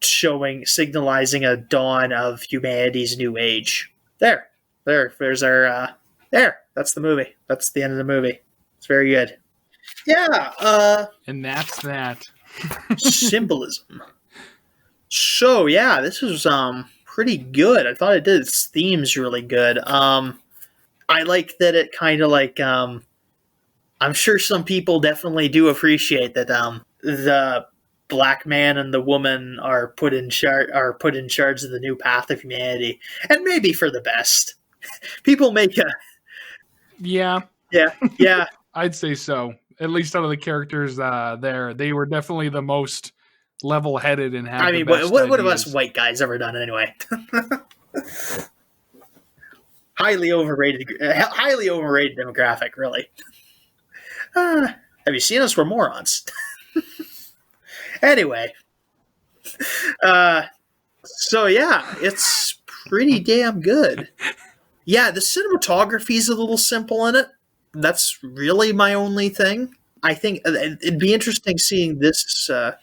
signalizing a dawn of humanity's new age. There's our That's the movie. That's the end of the movie. It's very good. Yeah. And that's that. Symbolism. So yeah, this was pretty good. I thought it did its themes really good. I like that it kind of like I'm sure some people definitely do appreciate that the black man and the woman are put in charge of the new path of humanity, and maybe for the best. People make a yeah I'd say so. At least out of the characters there, they were definitely the most level-headed and had the best what have us white guys ever done anyway? highly overrated demographic, really. Have you seen us? We're morons. Anyway, so yeah, it's pretty damn good. Yeah, the cinematography is a little simple in it. That's really my only thing. I think it'd be interesting seeing this. The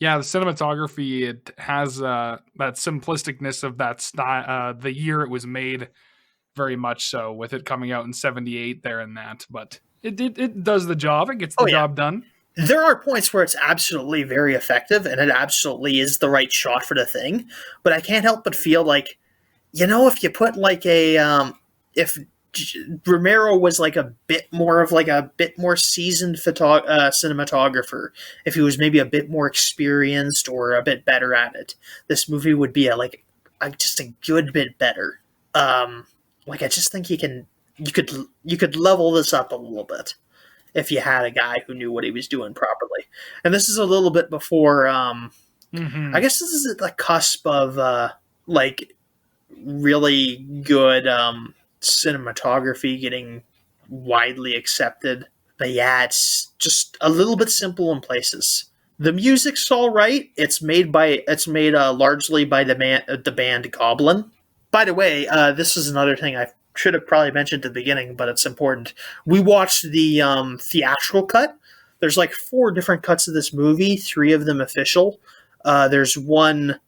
cinematography, it has that simplisticness of that style, the year it was made, very much so, with it coming out in 78 there and that. But it does the job. It gets the job done. There are points where it's absolutely very effective, and it absolutely is the right shot for the thing. But I can't help but feel like, if you put like if Romero was like a bit more seasoned cinematographer, if he was maybe a bit more experienced or a bit better at it, this movie would be just a good bit better. I just think you could level this up a little bit if you had a guy who knew what he was doing properly. And this is a little bit before. I guess this is at the cusp of really good cinematography getting widely accepted. But yeah, it's just a little bit simple in places. The music's all right. It's made largely by the band Goblin. By the way, this is another thing I should have probably mentioned at the beginning, but it's important. We watched the theatrical cut. There's like 4 different cuts of this movie, 3 of them official. There's one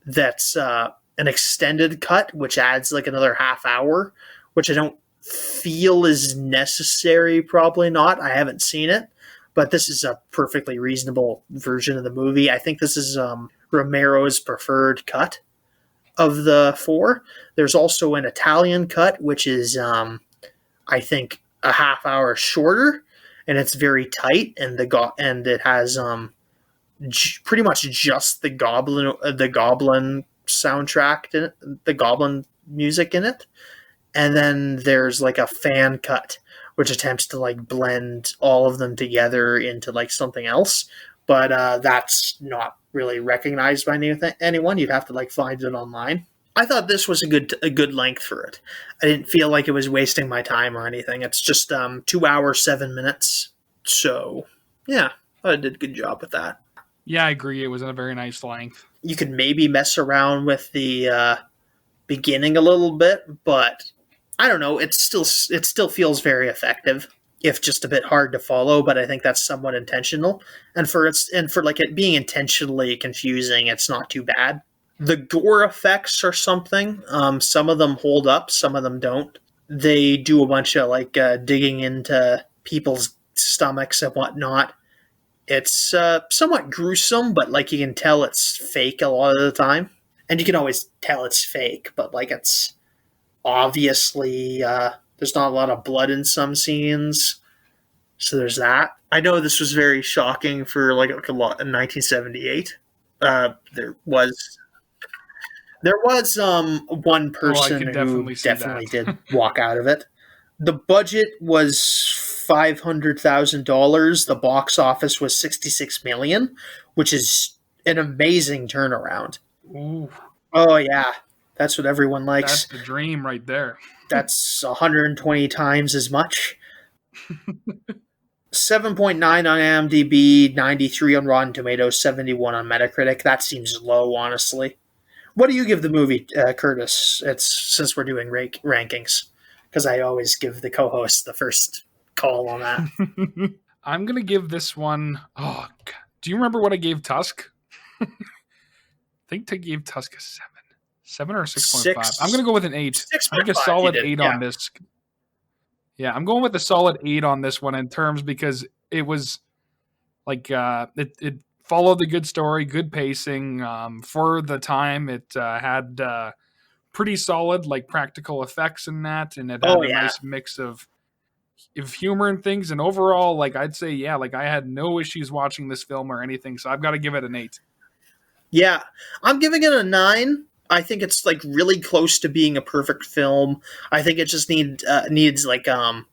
that's an extended cut, which adds like another half hour, which I don't feel is necessary. Probably not. I haven't seen it, but this is a perfectly reasonable version of the movie. I think this is Romero's preferred cut of the 4. There's also an Italian cut, which is I think a half hour shorter, and it's very tight, and it has pretty much just the Goblin soundtrack in it, the Goblin music in it. And then there's like a fan cut, which attempts to like blend all of them together into like something else, but that's not really recognized by anyone. You'd have to like find it online. I thought this was a good length for it. I didn't feel like it was wasting my time or anything. It's just 2 hours 7 minutes. So yeah, I did a good job with that. Yeah, I agree. It was a very nice length. You could maybe mess around with the beginning a little bit, but I don't know. It still feels very effective, if just a bit hard to follow. But I think that's somewhat intentional. And for it being intentionally confusing, it's not too bad. The gore effects are something. Some of them hold up, some of them don't. They do a bunch of like digging into people's stomachs and whatnot. It's somewhat gruesome, but like you can tell it's fake a lot of the time, and you can always tell it's fake. But like it's obviously there's not a lot of blood in some scenes, so there's that. I know this was very shocking for like a lot in 1978. There was one person who definitely see definitely that. did walk out of it. The budget was $500,000. The box office was 66 million, which is an amazing turnaround. Ooh, Oh yeah, that's what everyone that's likes. the dream right there. That's 120 times as much. 7.9 on IMDb, 93 on Rotten Tomatoes, 71 on Metacritic. That seems low, honestly. What do you give the movie, Curtis? It's since we're doing rankings, because I always give the co-host the first call on that. I'm gonna give this one. Oh, God. Do you remember what I gave Tusk? I think I gave Tusk a 7 or 6.5. I'm gonna go with an 8. I think a solid 8 on this. Yeah, I'm going with a solid 8 on this one in terms because it was like it followed the good story, good pacing. For the time, it had pretty solid like practical effects in that, and it had a nice mix of humor and things. And overall, like I'd say, yeah, like I had no issues watching this film or anything. So I've got to give it an 8. Yeah, I'm giving it a 9. I think it's like really close to being a perfect film. I think it just needs like a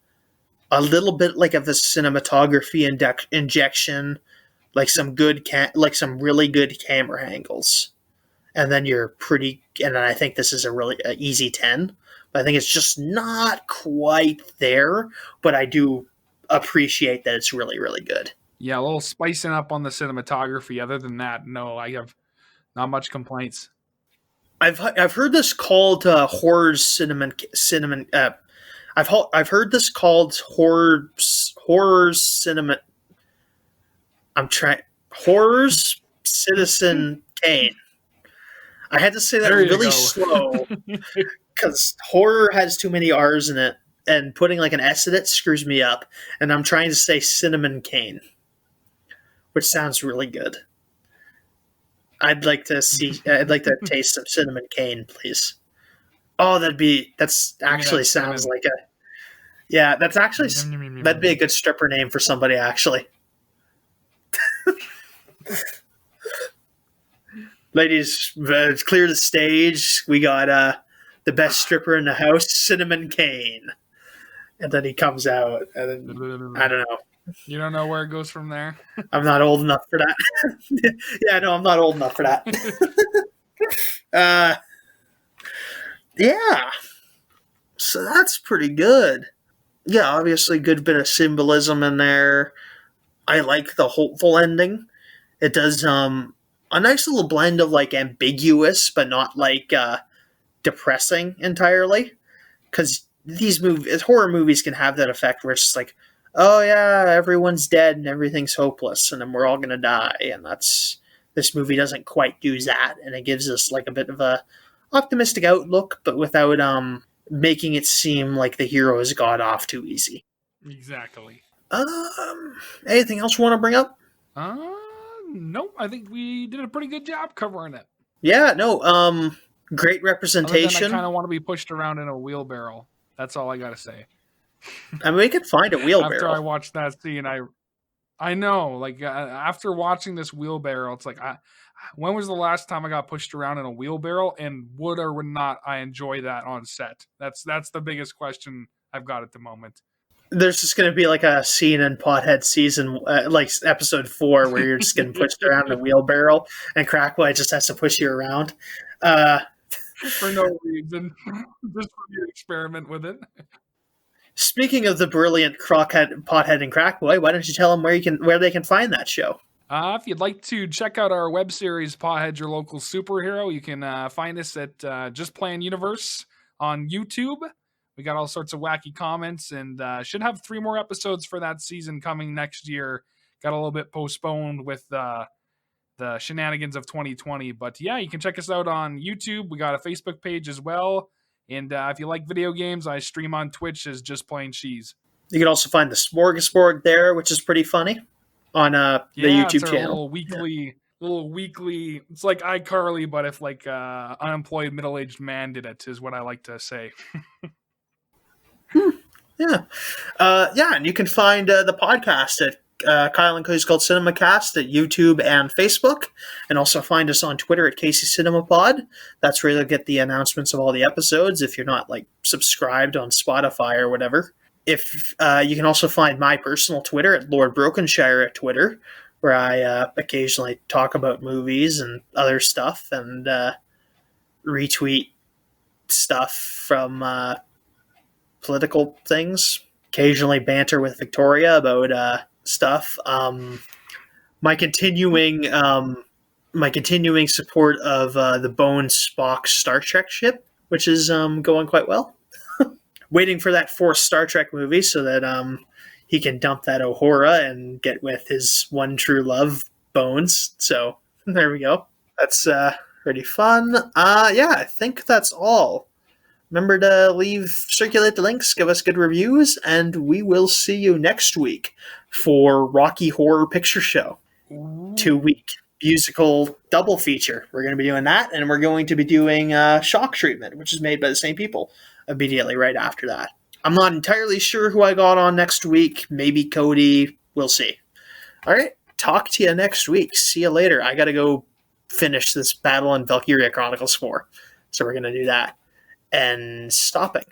little bit like of a cinematography injection, like some some really good camera angles, and then you're pretty. And then I think this is a really easy 10. But I think it's just not quite there. But I do appreciate that it's really really good. Yeah, a little spicing up on the cinematography. Other than that, no, I have not much complaints. I've heard this called horror cinnamon. I've heard this called horror cinema. I'm trying horrors Citizen Kane. I had to say that really slow because horror has too many R's in it, and putting like an S in it screws me up. And I'm trying to say Cinnamon Cane, which sounds really good. I'd like to taste some cinnamon cane, please. Oh, that's actually sounds like a. Yeah, that'd be a good stripper name for somebody, actually. Ladies, clear the stage. We got the best stripper in the house, Cinnamon Cane. And then he comes out, and then, I don't know. You don't know where it goes from there? I'm not old enough for that. Yeah, no, I'm not old enough for that. Yeah. So that's pretty good. Yeah, obviously good bit of symbolism in there. I like the hopeful ending. It does a nice little blend of like ambiguous but not like depressing entirely. Because horror movies can have that effect where it's just like, oh yeah, everyone's dead and everything's hopeless and then we're all gonna die. And this movie doesn't quite do that, and it gives us like a bit of a optimistic outlook, but without making it seem like the hero has got off too easy. Exactly. Anything else you want to bring up? No, I think we did a pretty good job covering it. Yeah, no, great representation. I kind of want to be pushed around in a wheelbarrow. That's all I gotta say. I mean, we could find a wheelbarrow. After I watched that scene, I know, like after watching this wheelbarrow, it's like, when was the last time I got pushed around in a wheelbarrow, and would or would not I enjoy that on set? That's the biggest question I've got at the moment. There's just going to be like a scene in Pothead season, like episode 4, where you're just getting pushed around in a wheelbarrow, and Crackway just has to push you around. For no reason. Just for the experiment with it. Speaking of the brilliant Pothead and Crackboy, why don't you tell them where they can find that show? If you'd like to check out our web series, Pothead Your Local Superhero, you can find us at Just Playing Universe on YouTube. We got all sorts of wacky comments, and should have 3 more episodes for that season coming next year. Got a little bit postponed with the shenanigans of 2020. But yeah, you can check us out on YouTube. We got a Facebook page as well. And if you like video games, I stream on Twitch as Just Plain Cheese. You can also find the Smorgasbord there, which is pretty funny, on the YouTube it's our channel. little weekly. It's like iCarly, but if like unemployed middle-aged man did it, is what I like to say. Yeah. And you can find the podcast at Kyle and Cody's Called CinemaCast at YouTube and Facebook, and also find us on Twitter at KCCCC. That's where you'll get the announcements of all the episodes if you're not like subscribed on Spotify or whatever. If you can also find my personal Twitter at Lord Brokenshire at Twitter, where I occasionally talk about movies and other stuff and retweet stuff from political things. Occasionally banter with Victoria about stuff. My continuing support of the Bone Spock Star Trek ship, which is going quite well. Waiting for that fourth Star Trek movie so that he can dump that Uhura and get with his one true love, Bones. So there we go. That's pretty fun. I think that's all. Remember to circulate the links, give us good reviews, and we will see you next week for Rocky Horror Picture Show. 2-week musical double feature. We're going to be doing that, and we're going to be doing Shock Treatment, which is made by the same people, immediately right after that. I'm not entirely sure who I got on next week. Maybe Cody. We'll see. All right. Talk to you next week. See you later. I got to go finish this Battle on Valkyria Chronicles 4. So we're going to do that. And stopping.